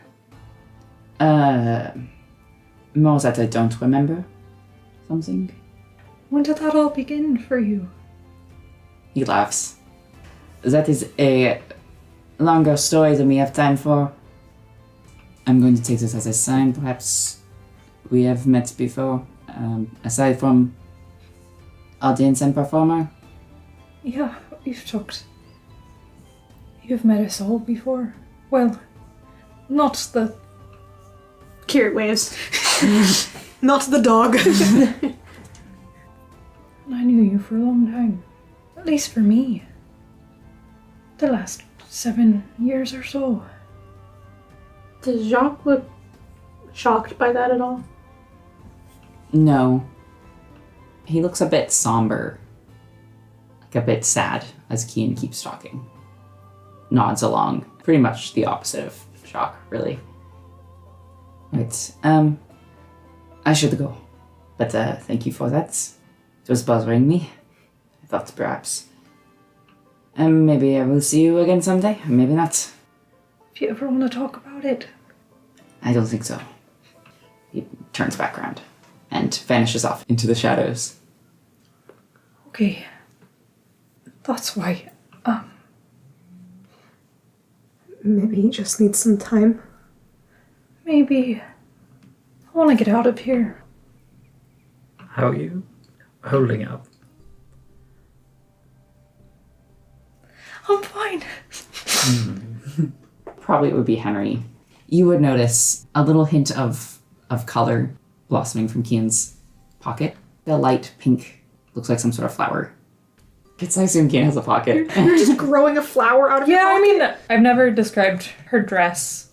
More that I don't remember something. When did that all begin for you? He laughs. That is a longer story than we have time for. I'm going to take this as a sign. Perhaps we have met before, aside from audience and performer. Yeah, you've talked. You've met us all before. Well, not the... Kirit waves. Not the dog. I knew you for a long time. At least for me. The last 7 years or so. Does Jacques look shocked by that at all? No. He looks a bit somber. Like a bit sad as Kian keeps talking. Nods along. Pretty much the opposite of Jacques, really. Right. I should go. But thank you for that. It was bothering me. I thought perhaps. Maybe I will see you again someday. Maybe not. If you ever want to talk about it. I don't think so. He turns back around and vanishes off into the shadows. Okay. That's why. Maybe he just needs some time. Maybe. I want to get out of here. How are you holding up? I'm fine. Probably it would be Henry. You would notice a little hint of color blossoming from Kian's pocket. The light pink looks like some sort of flower. I assume Kian has a pocket. You're just growing a flower out of your Yeah, I pocket? mean, I've never described her dress,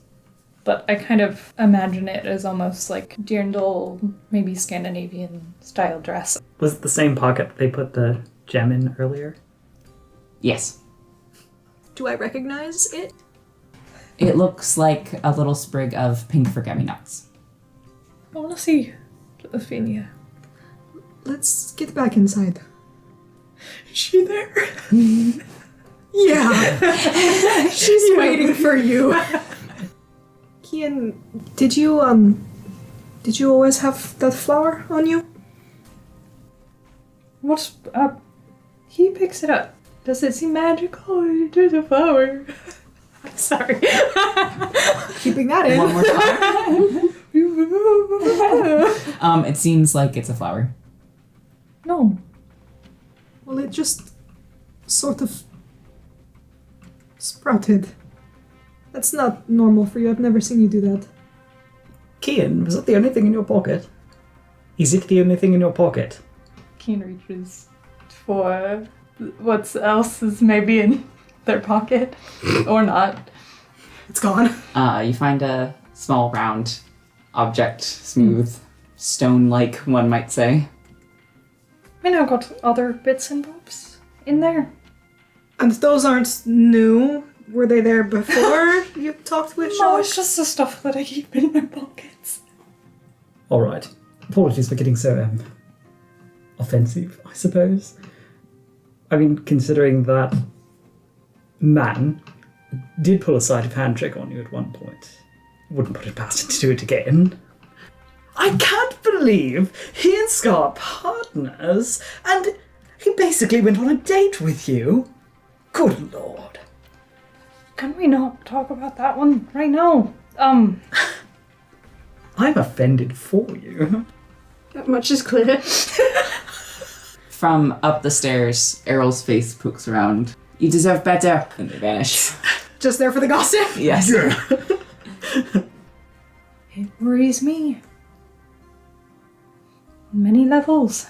but I kind of imagine it as almost like dirndl, maybe Scandinavian style dress. Was it the same pocket they put the gem in earlier? Yes. Do I recognize it? It looks like a little sprig of pink forget-me-nots. I want to see Ophelia. Let's get back inside. Is she there? Yeah. She's waiting for you. Kian, did you always have that flower on you? What's up? He picks it up. Does it seem magical? There's a flower. I'm sorry. Keeping that in. One more time. It seems like it's a flower. No. Well, it just sort of sprouted. That's not normal for you. I've never seen you do that. Kian, was that the only thing in your pocket? Is it the only thing in your pocket? Keen reaches for what else is maybe in their pocket or not. It's gone. You find a small round object, smooth, stone-like, one might say. I mean, I've got other bits and bobs in there. And those aren't new. Were they there before you talked with No, Jacques? it's just the stuff that I keep in my pockets. Alright. Apologies for getting so offensive, I suppose. I mean, considering that man did pull a sleight of hand trick on you at one point. Wouldn't put it past him to do it again. I can't believe he and Scar are partners, and he basically went on a date with you. Good lord. Can we not talk about that one right now? I'm offended for you. That much is clear. From up the stairs, Errol's face pokes around. You deserve better. And they vanish. Just there for the gossip? Yes. It worries me. On many levels.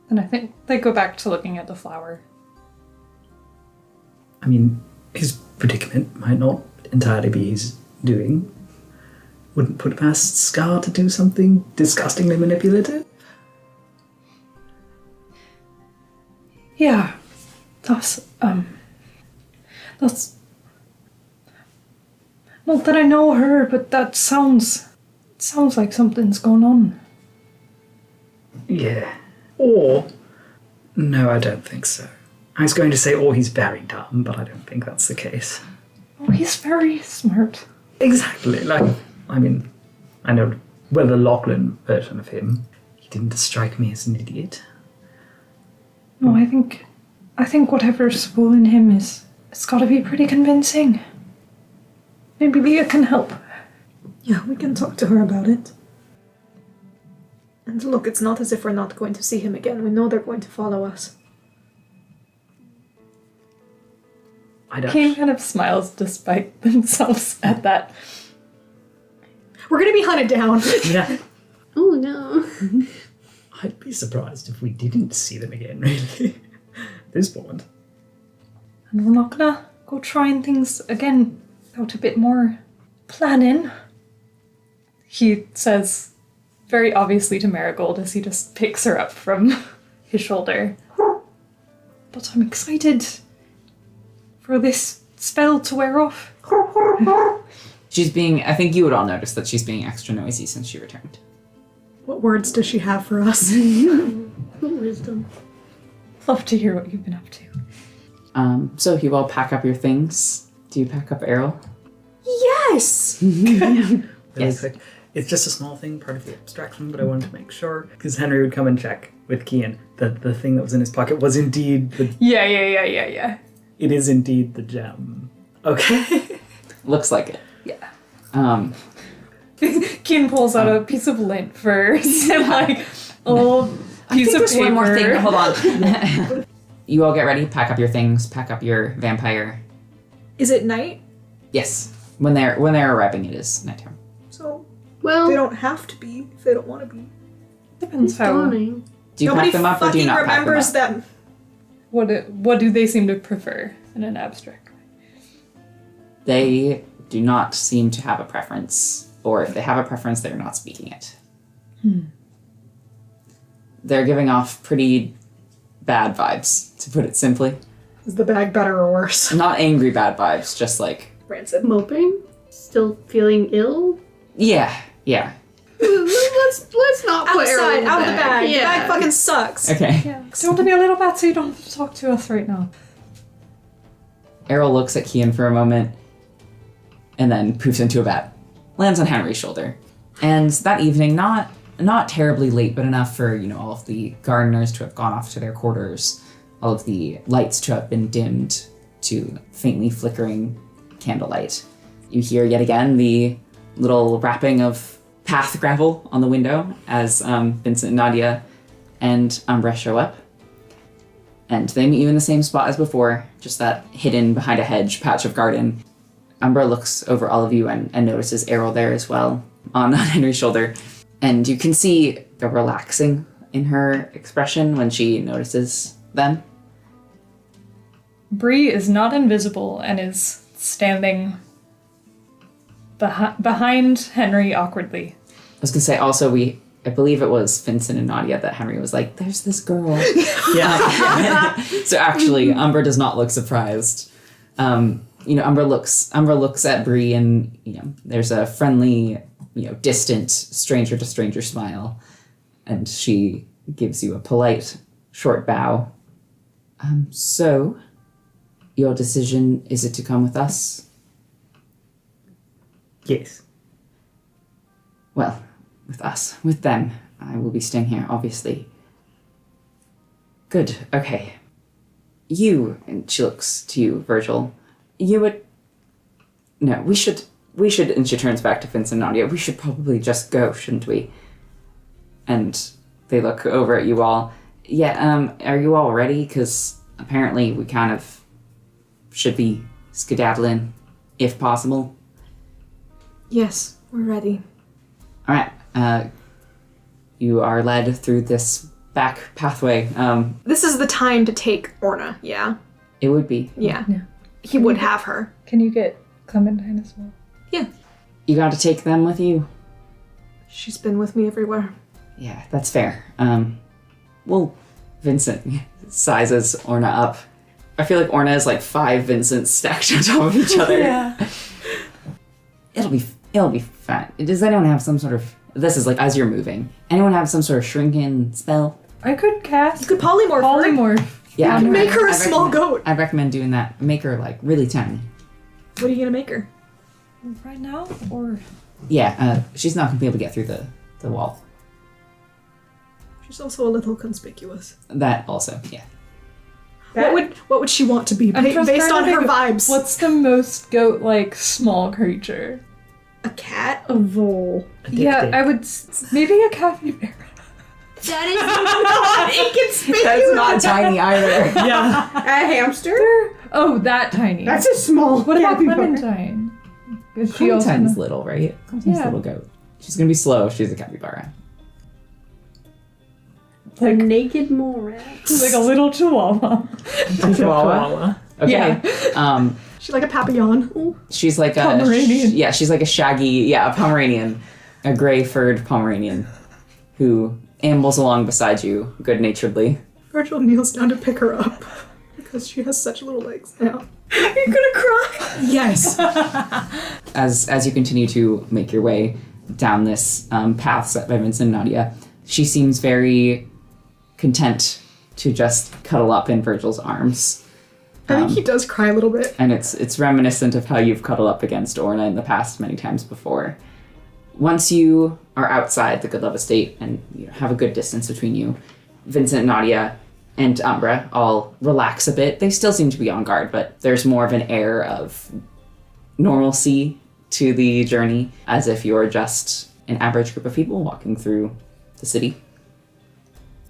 And I think they go back to looking at the flower. I mean, his predicament might not entirely be his doing. Wouldn't put it past Scar to do something disgustingly manipulative. Yeah. That's not that I know her, but that sounds like something's going on. Yeah. Or... No, I don't think so. I was going to say, or he's very dumb, but I don't think that's the case. Oh, he's very smart. Exactly. I know the Lachlan version of him. He didn't strike me as an idiot. No, I think whatever's fooling him it's gotta be pretty convincing. Maybe Leah can help. Yeah, we can talk to her about it. And look, it's not as if we're not going to see him again. We know they're going to follow us. Kane kind of smiles despite themselves at that. We're gonna be hunted down. Yeah. Oh no. I'd be surprised if we didn't see them again, really. At this point. And we're not gonna go trying things again without a bit more planning. He says very obviously to Marigold as he just picks her up from his shoulder. But I'm excited for this spell to wear off. I think you would all notice that she's being extra noisy since she returned. What words does she have for us? Wisdom. Love to hear what you've been up to. So you all pack up your things. Do you pack up Errol? Yes! Really Yes. quick. It's just a small thing, part of the abstraction, but I wanted to make sure, because Henry would come and check with Kian that the thing that was in his pocket was indeed the... Yeah. It is indeed the gem. Okay. Looks like it. Yeah. Keen pulls out a piece of lint first and like a little piece of there's paper. one more thing. Hold on. You all get ready. Pack up your things. Pack up your vampire. Is it night? Yes. When they're arriving, it is nighttime. So Well, they don't have to be if they don't want to be. Depends it's how. dawning. Do you Nobody pack them up or do you fucking not pack them remembers up? them. What do they seem to prefer in an abstract way? They do not seem to have a preference, or if they have a preference, they're not speaking it. They're giving off pretty bad vibes, to put it simply. Is the bag better or worse? Not angry bad vibes, just like, Rancid. Moping? Still feeling ill? yeah. Let's not put Errol Outside, in the out of the bag. Yeah. The bag fucking sucks. Okay. Yeah. So want to be a little bad so you don't have to talk to us right now. Errol looks at Kian for a moment, and then poofs into a bat. Lands on Henry's shoulder. And that evening, not terribly late, but enough for, all of the gardeners to have gone off to their quarters, all of the lights to have been dimmed to faintly flickering candlelight. You hear yet again the little rapping of path gravel on the window as Vincent and Nadia and Umbra show up. And they meet you in the same spot as before, just that hidden behind a hedge patch of garden. Umbra looks over all of you and notices Errol there as well, on Henry's shoulder. And you can see the relaxing in her expression when she notices them. Bree is not invisible and is standing behind Henry awkwardly. I was going to say also, I believe it was Vincent and Nadia that Henry was like, there's this girl. Yeah. So actually, Umbra does not look surprised. Umbra looks at Bree and, there's a friendly, distant stranger to stranger smile. And she gives you a polite, short bow. So, your decision, is it to come with us? Yes. Well, with us. With them. I will be staying here, obviously. Good, okay. You, and she looks to you, Virgil, you would... No, we should, and she turns back to Vince and Nadia, we should probably just go, shouldn't we? And they look over at you all. Yeah, are you all ready? Because apparently we kind of should be skedaddling, if possible. Yes, we're ready. Alright, you are led through this back pathway. This is the time to take Orna, yeah? It would be. Yeah. Yeah. He would have her. Can you get Clementine as well? Yeah. You got to take them with you? She's been with me everywhere. Yeah, that's fair. Well, Vincent sizes Orna up. I feel like Orna is like 5 Vincents stacked on top of each other. Yeah. It'll be fine. Does anyone have some sort of... This is like as you're moving. Anyone have some sort of shrinking spell? I could cast You could polymorph her. polymorph. Yeah. You make her a I small recommend- goat. I recommend doing that. Make her like really tiny. What are you gonna make her? Right now, or Yeah, she's not gonna be able to get through the wall. She's also a little conspicuous. That also, yeah. What would she want to be I'm just based trying on to her think of vibes? what's the most goat-like small creature? a cat? A vole. Yeah, I would maybe a capybara. That Inconspicuous. That's not tiny either. Yeah. A hamster? Oh, that tiny. That's a small. What about capybara. Clementine? Is she also Clementine's little, right? Clementine's Yeah. a little goat. She's gonna be slow if she's a capybara. A naked mole rat. like a little chihuahua? Chihuahua. Okay. Yeah. She's like a papillon. She's like a Pomeranian. she's like a shaggy, a Pomeranian, a gray furred Pomeranian, who ambles along beside you good-naturedly. Virgil kneels down to pick her up because she has such little legs now. You're gonna cry. Yes. As you continue to make your way down this path set by Vincent and Nadia, she seems very content to just cuddle up in Virgil's arms. I think he does cry a little bit. And it's reminiscent of how you've cuddled up against Orna in the past many times before. Once you are outside the Goodlove estate and you have a good distance between you, Vincent, Nadia, and Umbra all relax a bit. They still seem to be on guard, but there's more of an air of normalcy to the journey, as if you're just an average group of people walking through the city.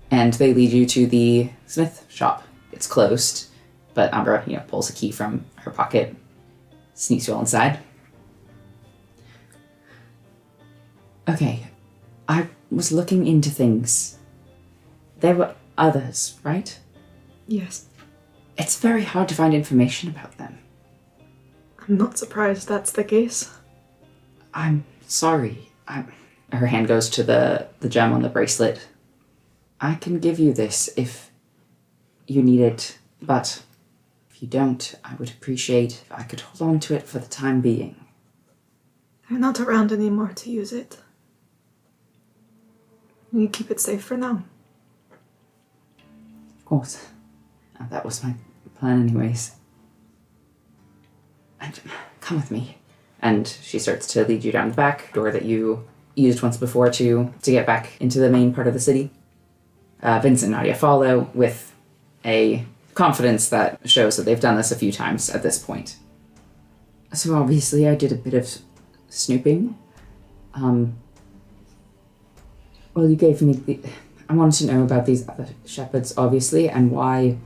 And they lead you to the smith shop. It's closed, but Umbra, pulls a key from her pocket, sneaks you all inside. Okay, I was looking into things. There were others, right? Yes. It's very hard to find information about them. I'm not surprised that's the case. I'm sorry. Her hand goes to the gem on the bracelet. I can give you this if you need it, but if you don't, I would appreciate if I could hold on to it for the time being. They're not around anymore to use it. You keep it safe for now. Of course. That was my plan anyways. And come with me. And she starts to lead you down the back door that you used once before to get back into the main part of the city. Vince and Nadia follow with a confidence that shows that they've done this a few times at this point. So obviously I did a bit of snooping. Well, you gave me I wanted to know about these other shepherds, obviously, and why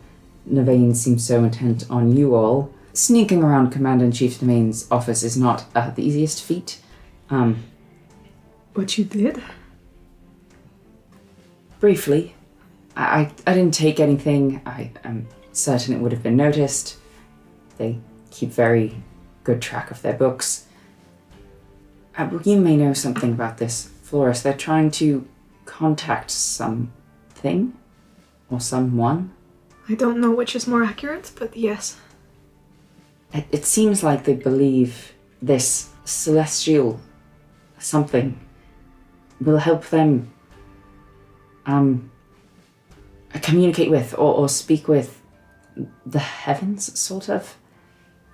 Navain seems so intent on you all. Sneaking around Commander-in-Chief Navain's office is not the easiest feat. But you did? Briefly. I didn't take anything. I am certain it would have been noticed. They keep very good track of their books. You may know something about this, Florus. They're trying to contact something or someone. I don't know which is more accurate, but yes. It seems like they believe this celestial something will help them communicate with or speak with the heavens, sort of.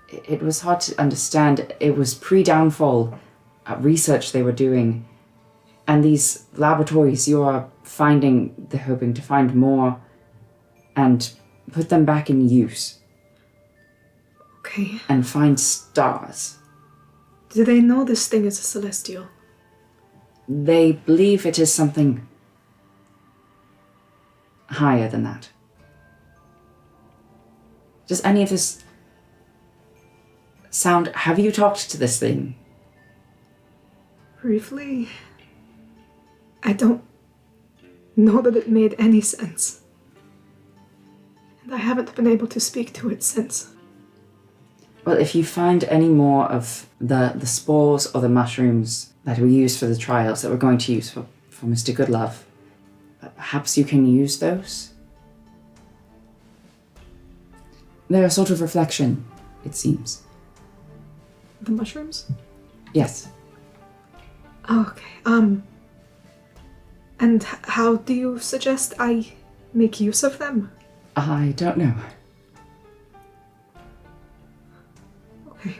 It was hard to understand. It was pre-downfall research they were doing. And these laboratories you are finding, they're hoping to find more and put them back in use. Okay. And find stars. Do they know this thing is a celestial? They believe it is something higher than that. Does any of this sound... Have you talked to this thing? Briefly, I don't know that it made any sense. And I haven't been able to speak to it since. Well, if you find any more of the spores or the mushrooms that were used for the trials that we're going to use for Mr. Goodlove, perhaps you can use those? They're a sort of reflection, it seems. The mushrooms? Yes. Okay, and how do you suggest I make use of them? I don't know. Okay.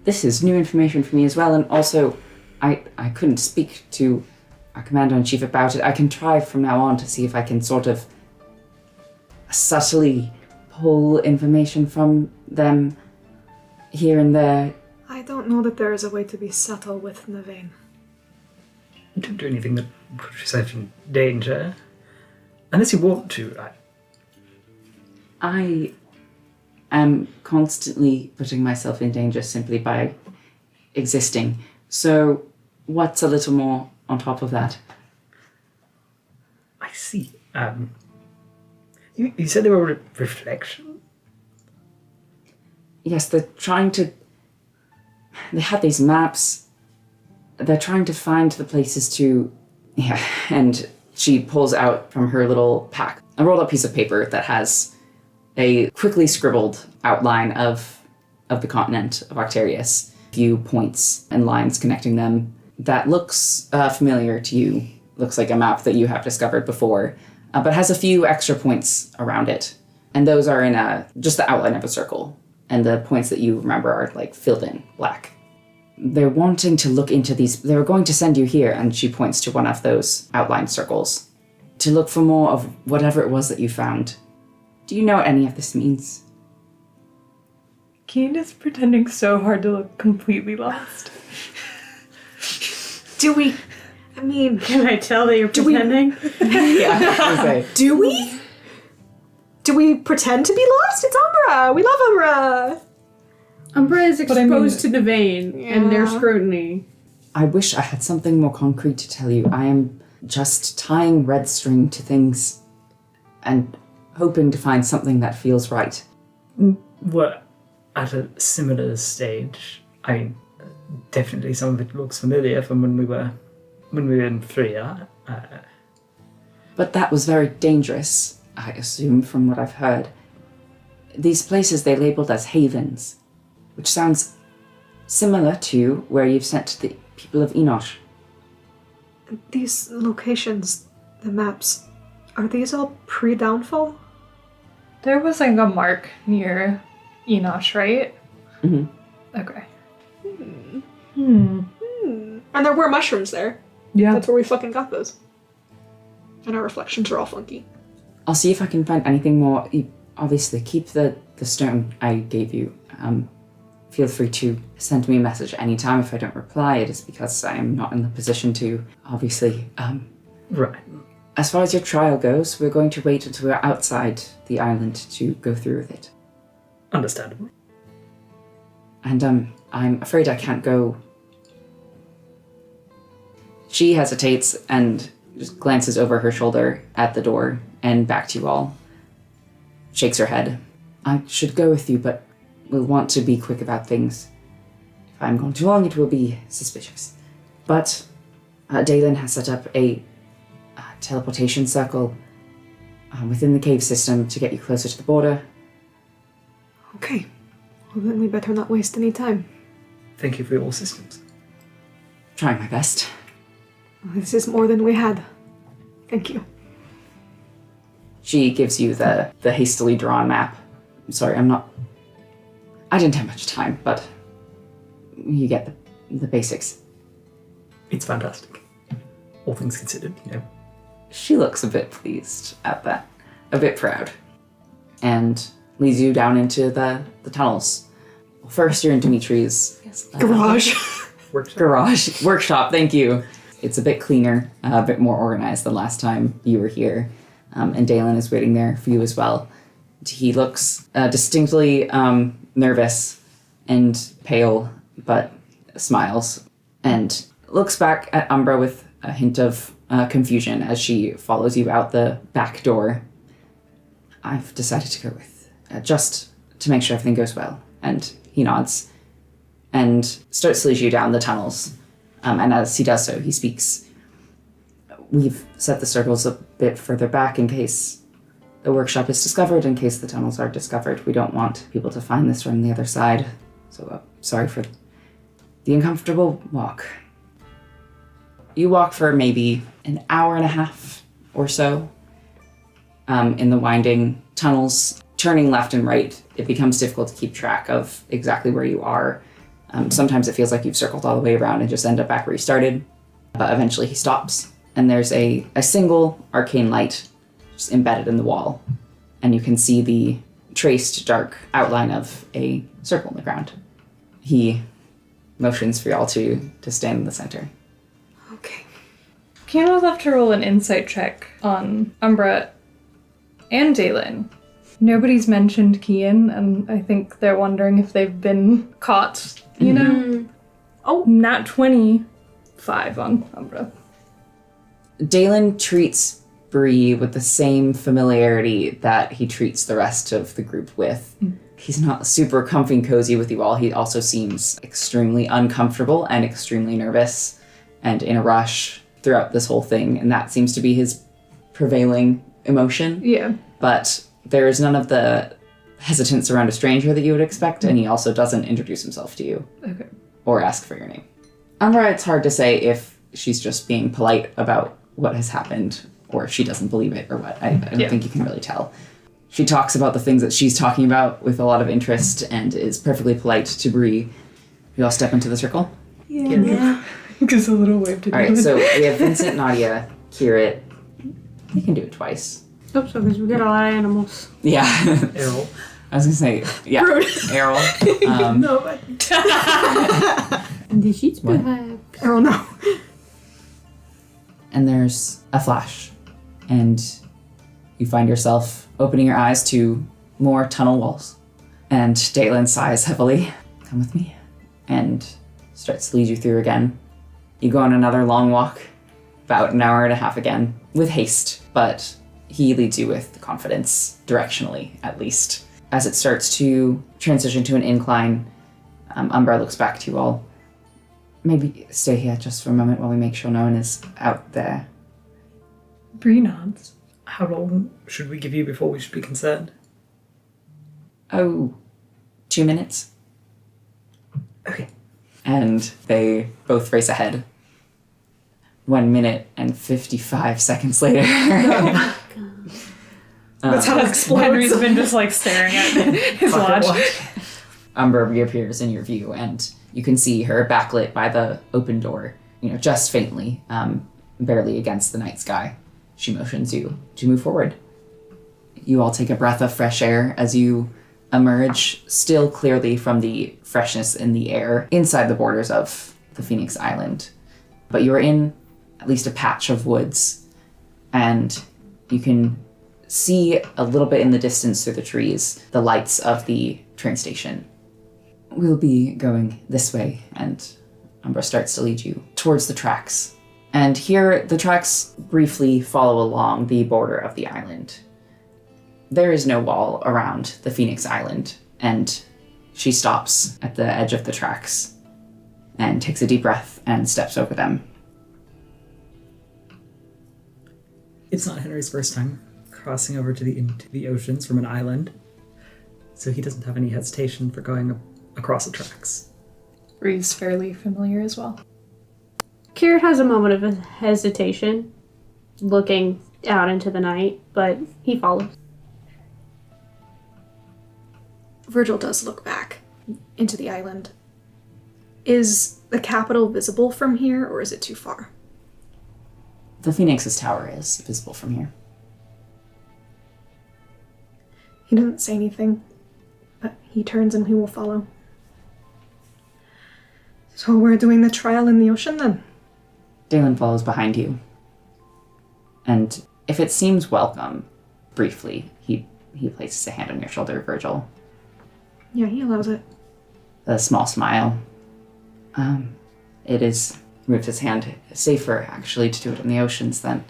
This is new information for me as well, and also I couldn't speak to our Commander-in-Chief about it. I can try from now on to see if I can sort of subtly pull information from them here and there. I don't know that there is a way to be subtle with Navain. Don't do anything that puts yourself in danger. Unless you want to, right? I am constantly putting myself in danger simply by existing. So what's a little more on top of that? I see. You said they were a reflection? Yes, they're trying to... They had these maps. They're trying to find the places to... Yeah, and she pulls out from her little pack a rolled up piece of paper that has a quickly scribbled outline of the continent of Arcterius. A few points and lines connecting them. That looks familiar to you. Looks like a map that you have discovered before, but has a few extra points around it. And those are in just the outline of a circle. And the points that you remember are like filled in black. They're wanting to look into these. They were going to send you here, and she points to one of those outlined circles, to look for more of whatever it was that you found. Do you know what any of this means? Keen is pretending so hard to look completely lost. Do we? I mean, Can I tell that you're pretending? Yeah. do we? Do we pretend to be lost? It's Umbra! We love Umbra! Umbra is But I mean- exposed to the vein and their Yeah. scrutiny. I wish I had something more concrete to tell you. I am just tying red string to things and hoping to find something that feels right. We're at a similar stage. I mean, definitely some of it looks familiar from when we were in Freya. But that was very dangerous, I assume, from what I've heard. These places they labeled as havens, which sounds similar to where you've sent the people of Enosh. These locations, the maps, are these all pre-downfall? There was like a mark near Enosh, right? Mhm. Okay. And there were mushrooms there. Yeah. That's where we fucking got those. And our reflections are all funky. I'll see if I can find anything more. You obviously, keep the stone I gave you. Feel free to send me a message anytime. If I don't reply, it is because I am not in the position to, obviously. Right. As far as your trial goes, we're going to wait until we're outside the island to go through with it. Understandable. And I'm afraid I can't go. She hesitates and just glances over her shoulder at the door and back to you all. Shakes her head. I should go with you, but we'll want to be quick about things. If I'm gone too long, it will be suspicious. But Dalen has set up a teleportation circle within the cave system to get you closer to the border. Okay. Well, then we better not waste any time. Thank you for your assistance. Trying my best. This is more than we had. Thank you. She gives you the hastily drawn map Sorry, I didn't have much time, but you get the basics. It's fantastic. All things considered, you know. She looks a bit pleased at that, a bit proud, and leads you down into the tunnels. Well, first, you're in Dimitri's Garage. workshop. Thank you. It's a bit cleaner, a bit more organized than last time you were here, and Dalen is waiting there for you as well. He looks distinctly nervous and pale, but smiles and looks back at Umbra with a hint of confusion as she follows you out the back door. I've decided to go with, just to make sure everything goes well. And he nods and starts to lead you down the tunnels. And as he does so, he speaks. We've set the circles a bit further back in case the workshop is discovered, in case the tunnels are discovered. We don't want people to find this from the other side. So sorry for the uncomfortable walk. You walk for maybe an hour and a half or so in the winding tunnels. Turning left and right, it becomes difficult to keep track of exactly where you are. Sometimes it feels like you've circled all the way around and just end up back where you started. But eventually he stops, and there's a single arcane light just embedded in the wall. And you can see the traced dark outline of a circle in the ground. He motions for y'all to stand in the center. Okay. Kian will have to roll an insight check on Umbra and Dalen. Nobody's mentioned Kian, and I think they're wondering if they've been caught, you know? Oh, nat 25 on Umbra. Dalen treats Bree with the same familiarity that he treats the rest of the group with. He's not super comfy and cozy with you all. He also seems extremely uncomfortable and extremely nervous and in a rush throughout this whole thing, and that seems to be his prevailing emotion. Yeah. But there is none of the hesitance around a stranger that you would expect, and he also doesn't introduce himself to you. Okay. Or ask for your name. Umbra, it's hard to say if she's just being polite about what has happened or if she doesn't believe it or what. I don't think you can really tell. She talks about the things that she's talking about with a lot of interest and is perfectly polite to Bree. You all step into the circle? Yeah. Gives a little wave to All right, so we have Vincent, Nadia, Kirit. You can do it twice. Hope so, because we got a lot of animals. Yeah. Errol. I was going to say, yeah. Errol. No, but... And the sheets perhaps. Oh no. And there's a flash. And you find yourself opening your eyes to more tunnel walls. And Dalen sighs heavily. Come with me. And starts to lead you through again. You go on another long walk, about an hour and a half again, with haste, but he leads you with confidence, directionally at least. As it starts to transition to an incline, Umbra looks back to you all. Maybe stay here just for a moment while we make sure no one is out there. Bree nods. How long should we give you before we should be concerned? Oh, 2 minutes? Okay. And they both race ahead. 1 minute and 55 seconds later. That's how it explodes. Henry's been just like staring at his watch. Umbra reappears in your view, and you can see her backlit by the open door, just faintly, barely against the night sky. She motions you to move forward. You all take a breath of fresh air as you emerge, still clearly from the freshness in the air, inside the borders of the Phoenix Island. But you are in at least a patch of woods, and you can see a little bit in the distance through the trees the lights of the train station. We'll be going this way, and Umbra starts to lead you towards the tracks. And here, the tracks briefly follow along the border of the island. There is no wall around the Phoenix Island, and she stops at the edge of the tracks and takes a deep breath and steps over them. It's not Henry's first time crossing over into the oceans from an island, so he doesn't have any hesitation for going across the tracks. Bree's fairly familiar as well. Kirit has a moment of hesitation, looking out into the night, but he follows. Virgil does look back into the island. Is the capital visible from here, or is it too far? The Phoenix's tower is visible from here. He doesn't say anything, but he turns and he will follow. So we're doing the trial in the ocean then? Dalen follows behind you. And if it seems welcome, briefly, he places a hand on your shoulder, Virgil. Yeah, he allows it. A small smile. It is, moves his hand, safer actually to do it in the oceans than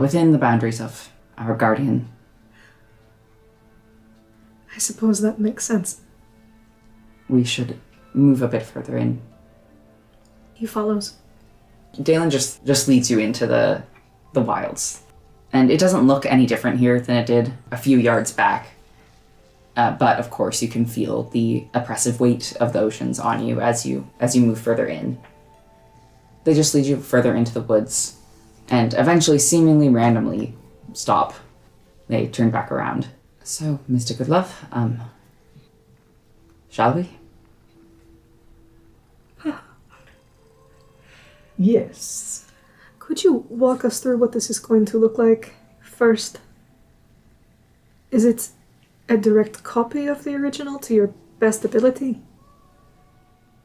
within the boundaries of our guardian. I suppose that makes sense. We should move a bit further in. He follows. Dalen just leads you into the wilds. And it doesn't look any different here than it did a few yards back. But of course you can feel the oppressive weight of the oceans on you as you move further in. They just lead you further into the woods and eventually seemingly randomly stop. They turn back around. So, Mr. Goodlove, shall we? Yes. Could you walk us through what this is going to look like first? Is it a direct copy of the original to your best ability?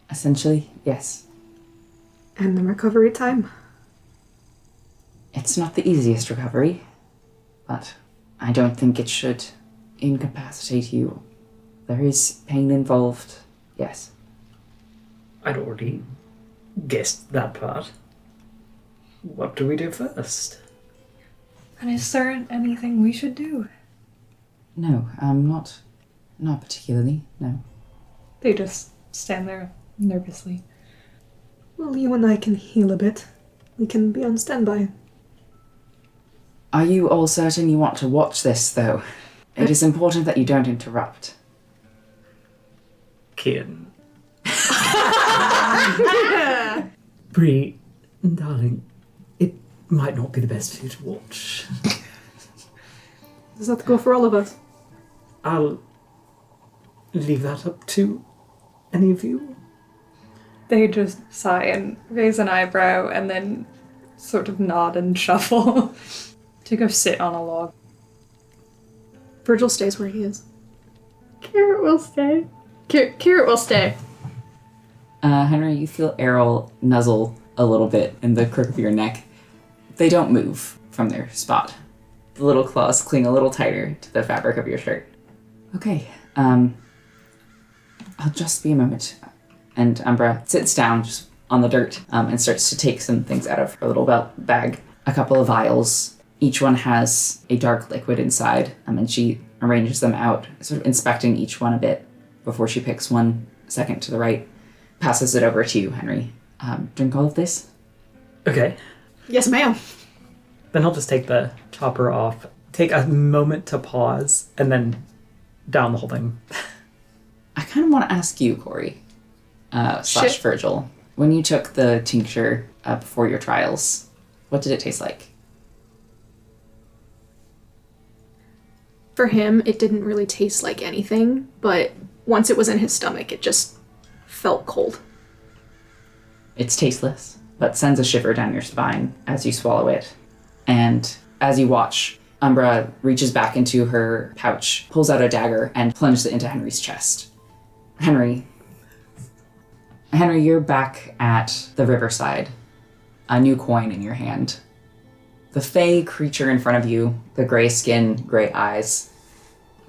Essentially, yes. And the recovery time? It's not the easiest recovery, but I don't think it should incapacitate you. There is pain involved, yes. I'd already guessed that part. What do we do first? And is there anything we should do? No, not particularly, no. They just stand there nervously. Well, you and I can heal a bit. We can be on standby. Are you all certain you want to watch this, though? It is important that you don't interrupt. Kid. Bree, darling, it might not be the best for you to watch. Does that go for all of us? I'll leave that up to any of you. They just sigh and raise an eyebrow and then sort of nod and shuffle to go sit on a log. Virgil stays where he is. Carrot will stay. Carrot will stay. Henry, you feel Errol nuzzle a little bit in the crook of your neck. They don't move from their spot. The little claws cling a little tighter to the fabric of your shirt. Okay, I'll just be a moment. And Umbra sits down just on the dirt and starts to take some things out of her little belt bag. A couple of vials. Each one has a dark liquid inside, and she arranges them out, sort of inspecting each one a bit before she picks one second to the right, passes it over to you, Henry. Drink all of this? Okay. Yes, ma'am. Then I'll just take the topper off, take a moment to pause, and then down the whole thing. I kind of want to ask you, Corey, slash Virgil, when you took the tincture before your trials, what did it taste like? For him, it didn't really taste like anything, but once it was in his stomach, it just felt cold. It's tasteless, but sends a shiver down your spine as you swallow it. And as you watch, Umbra reaches back into her pouch, pulls out a dagger, and plunges it into Henry's chest. Henry, you're back at the riverside, a new coin in your hand. The fey creature in front of you, the gray skin, gray eyes,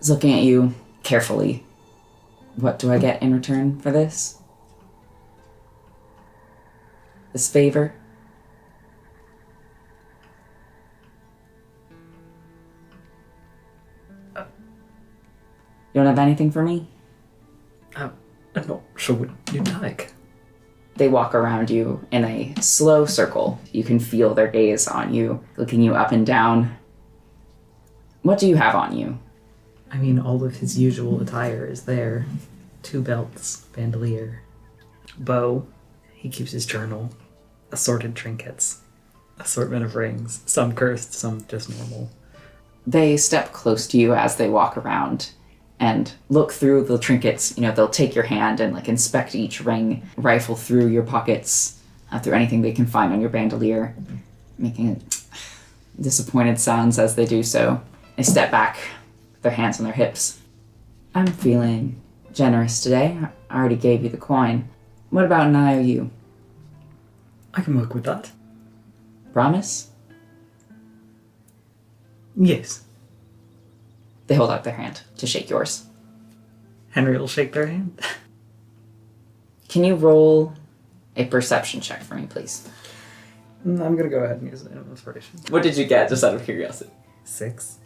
is looking at you carefully. What do I get in return for this? This favor? You don't have anything for me? I'm not sure what you'd like. They walk around you in a slow circle. You can feel their gaze on you, looking you up and down. What do you have on you? I mean, all of his usual attire is there. 2 belts, bandolier, bow. He keeps his journal, assorted trinkets, assortment of rings, some cursed, some just normal. They step close to you as they walk around, and look through the trinkets. You know, they'll take your hand and like inspect each ring, rifle through your pockets, through anything they can find on your bandolier, making disappointed sounds as they do so. They step back, with their hands on their hips. I'm feeling generous today. I already gave you the coin. What about an IOU? I can work with that. Promise? Yes. They hold out their hand to shake yours. Henry will shake their hand. Can you roll a perception check for me, please? I'm going to go ahead and use an inspiration. What did you get, just out of curiosity? 6.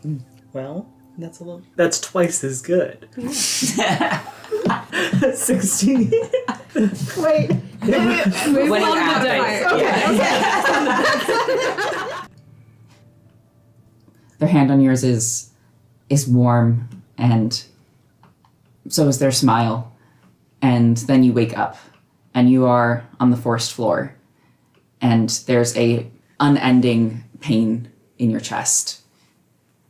Well, that's a little... That's twice as good. 16. Wait. When you add the dice. Their hand on yours is warm, and so is their smile. And then you wake up, and you are on the forest floor, and there's a unending pain in your chest.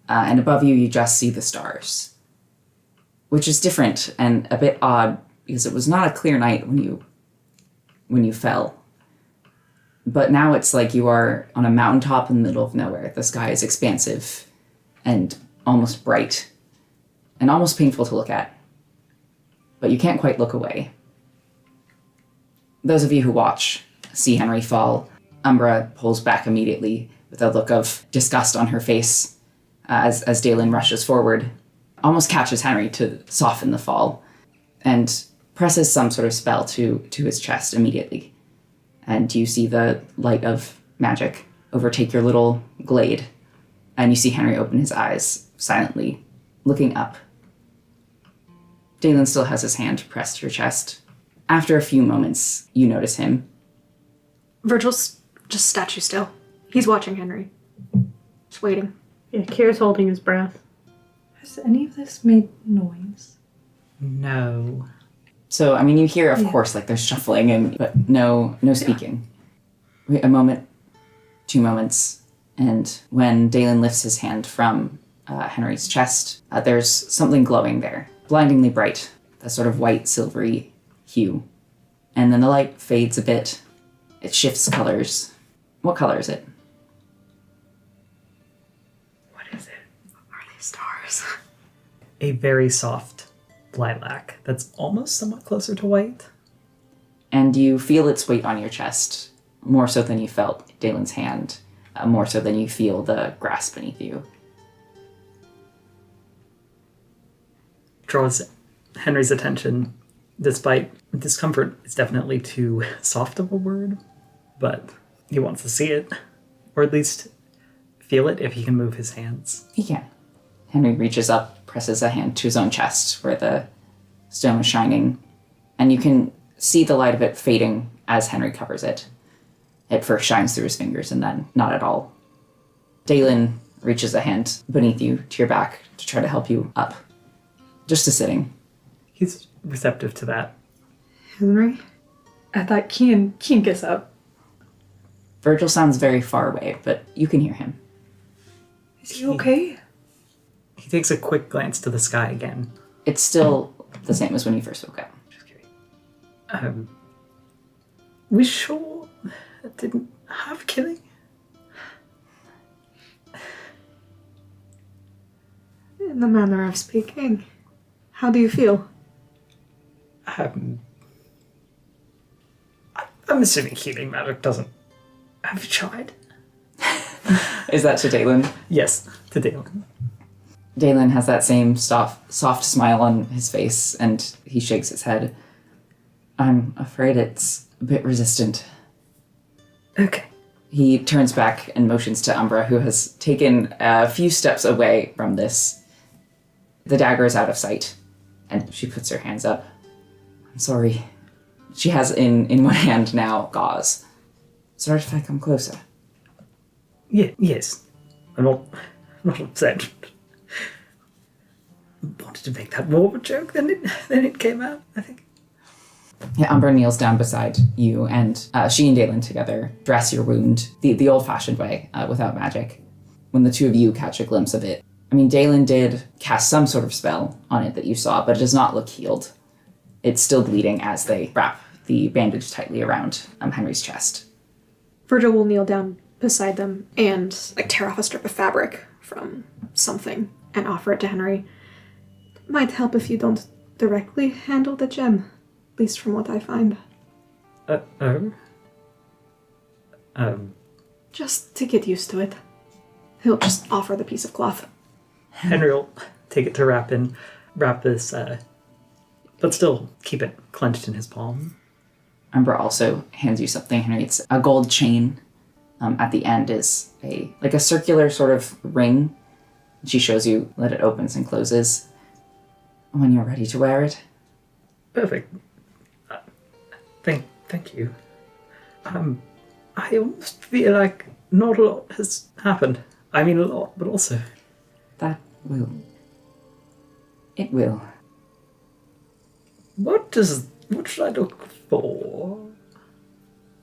And above you, you just see the stars, which is different and a bit odd because it was not a clear night when you fell. But now it's like you are on a mountaintop in the middle of nowhere. The sky is expansive and almost bright and almost painful to look at. But you can't quite look away. Those of you who watch see Henry fall. Umbra pulls back immediately with a look of disgust on her face as Dalen rushes forward, almost catches Henry to soften the fall, and presses some sort of spell to his chest immediately. And you see the light of magic overtake your little glade, and you see Henry open his eyes silently, looking up. Dalen still has his hand pressed to your chest. After a few moments, you notice him. Virgil's just statue still. He's watching Henry. Just waiting. Yeah, Kira's holding his breath. Has any of this made noise? No. So, I mean, you hear, of course, like there's shuffling, but no speaking. Wait a moment, 2 moments, and when Dalen lifts his hand from Henry's chest, there's something glowing there, blindingly bright, that sort of white, silvery hue. And then the light fades a bit. It shifts colors. What color is it? What is it? Are they stars? A very soft lilac that's almost somewhat closer to white. And you feel its weight on your chest, more so than you felt Dalen's hand, more so than you feel the grass beneath you. Draws Henry's attention, despite discomfort. It's definitely too soft of a word, but he wants to see it, or at least feel it if he can move his hands. He can. Henry reaches up, presses a hand to his own chest where the stone is shining, and you can see the light of it fading as Henry covers it. It first shines through his fingers and then not at all. Dalen reaches a hand beneath you to your back to try to help you up. Just to sitting. He's receptive to that. Henry? At that, Kian gets up. Virgil sounds very far away, but you can hear him. Is he okay? He takes a quick glance to the sky again. It's still the same as when you first woke up. Just kidding. We sure didn't have killing? In the manner of speaking. How do you feel? I'm assuming healing magic doesn't... Have you tried? Is that to Dalen? Yes, to Dalen. Dalen has that same soft smile on his face, and he shakes his head. I'm afraid it's a bit resistant. Okay. He turns back and motions to Umbra, who has taken a few steps away from this. The dagger is out of sight, and she puts her hands up. I'm sorry. She has in one hand now gauze. Sorry if I come closer. Yeah, yes. I'm not upset. Wanted to make that more of a joke than it came out, I think. Yeah, Umbra kneels down beside you, and she and Dalen together dress your wound the old-fashioned way, without magic. When the two of you catch a glimpse of it, I mean, Dalen did cast some sort of spell on it that you saw, but it does not look healed. It's still bleeding as they wrap the bandage tightly around Henry's chest. Virgil will kneel down beside them and tear off a strip of fabric from something and offer it to Henry. Might help if you don't directly handle the gem, at least from what I find. Just to get used to it. He'll just offer the piece of cloth. Henry will take it to wrap this, but still keep it clenched in his palm. Umbra also hands you something, Henry. It's a gold chain. At the end is a circular sort of ring. She shows you that it opens and closes when you're ready to wear it. Perfect. Thank you. I almost feel like not a lot has happened. I mean, a lot, but also... That will. It will. What should I look for?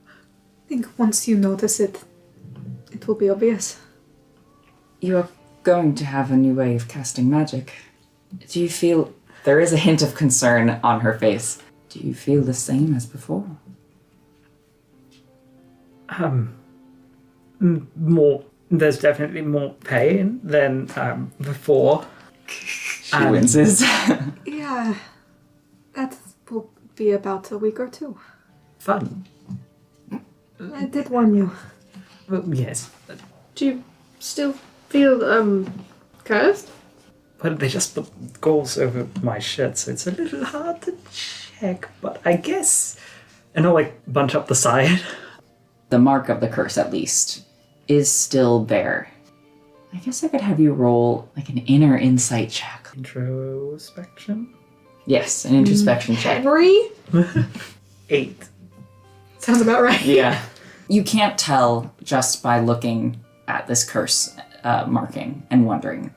I think once you notice it, it will be obvious. You are going to have a new way of casting magic. Do you feel... There is a hint of concern on her face. Do you feel the same as before? More. There's definitely more pain than before. She winces. Yeah, that will be about a week or two. Fun. I did warn you. Well, yes. Do you still feel, cursed? Well, they just put gauze over my shirt, so it's a little hard to check, but I guess... And I'll, bunch up the side. The mark of the curse, at least, is still there. I guess I could have you roll, an inner insight check. Introspection? Yes, an introspection check. Henry? 8. Sounds about right. Yeah. You can't tell just by looking at this curse marking and wondering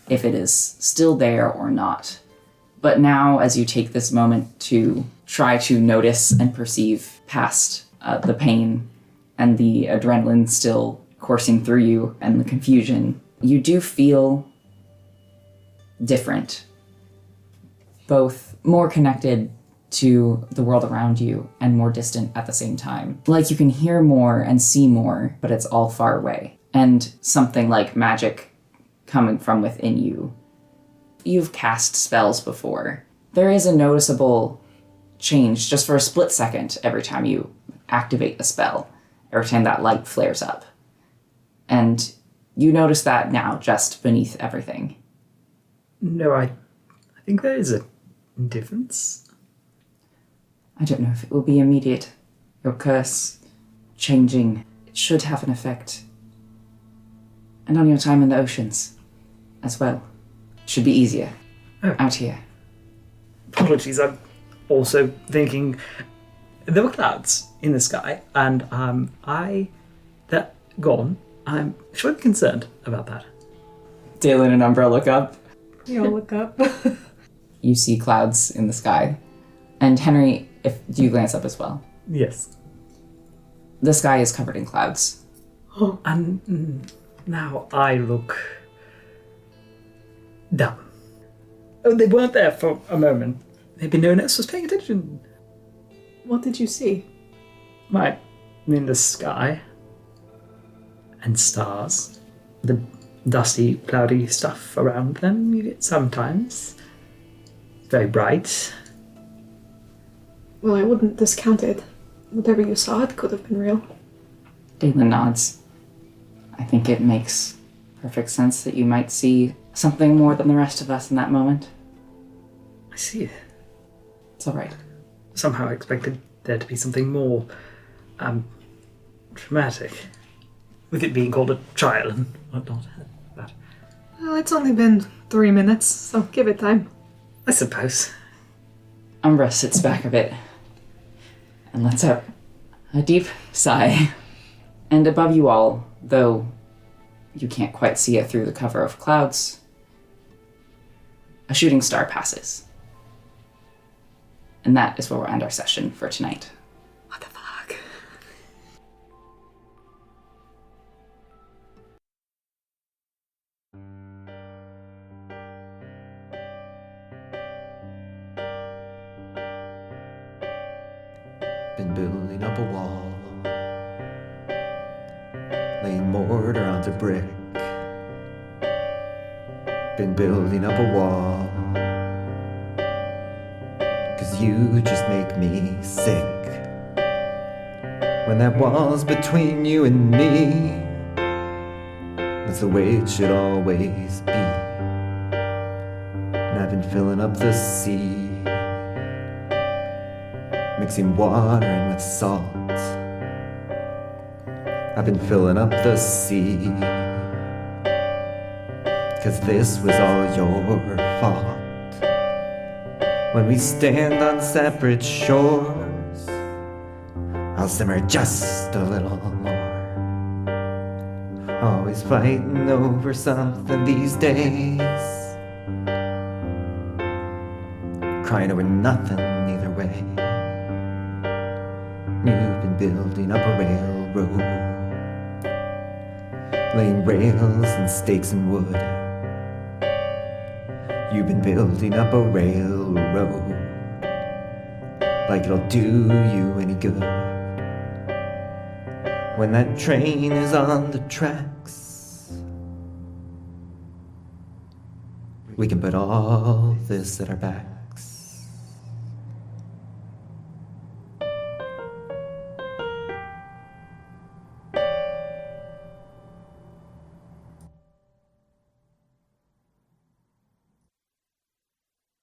if it is still there or not. But now, as you take this moment to try to notice and perceive past the pain and the adrenaline still coursing through you and the confusion, you do feel different. Both more connected to the world around you and more distant at the same time. Like you can hear more and see more, but it's all far away. And something like magic coming from within you. You've cast spells before. There is a noticeable change just for a split second every time you activate a spell, every time that light flares up. And you notice that now just beneath everything. No, I think there is a difference. I don't know if it will be immediate. Your curse changing, it should have an effect. And on your time in the oceans as well. It should be easier out here. Apologies, I'm also thinking there were clouds in the sky, and they're gone. I'm sure concerned about that. Dalen and Umbra look up. You all look up. You see clouds in the sky. And Henry, do you glance up as well? Yes. The sky is covered in clouds. And now I look dumb. Oh, they weren't there for a moment. Maybe no one else was paying attention. What did you see? In the sky. And stars. The dusty, cloudy stuff around them you get sometimes. Very bright. Well, I wouldn't discount it. Whatever you saw, it could have been real. Dalen nods. I think it makes perfect sense that you might see something more than the rest of us in that moment. I see it. It's all right. Somehow I expected there to be something more, dramatic. With it being called a trial and whatnot. But Well, it's only been 3 minutes, so give it time. I suppose. Umbra sits back a bit and lets out a deep sigh. And above you all, though you can't quite see it through the cover of clouds, a shooting star passes. And that is where we'll end our session for tonight. What the fuck? been building up a wall, laying mortar onto brick. Been building up a wall, 'cause you just make me sick. When that wall's between you and me, that's the way it should always be. And I've been filling up the sea, mixing water in with salt. I've been filling up the sea, 'cause this was all your fault. When we stand on separate shores, I'll simmer just a little more. Always fighting over something these days, crying over nothing either way. You've been building up a railroad, laying rails and stakes and wood. You've been building up a railroad, like it'll do you any good. When that train is on the tracks, we can put all this at our back.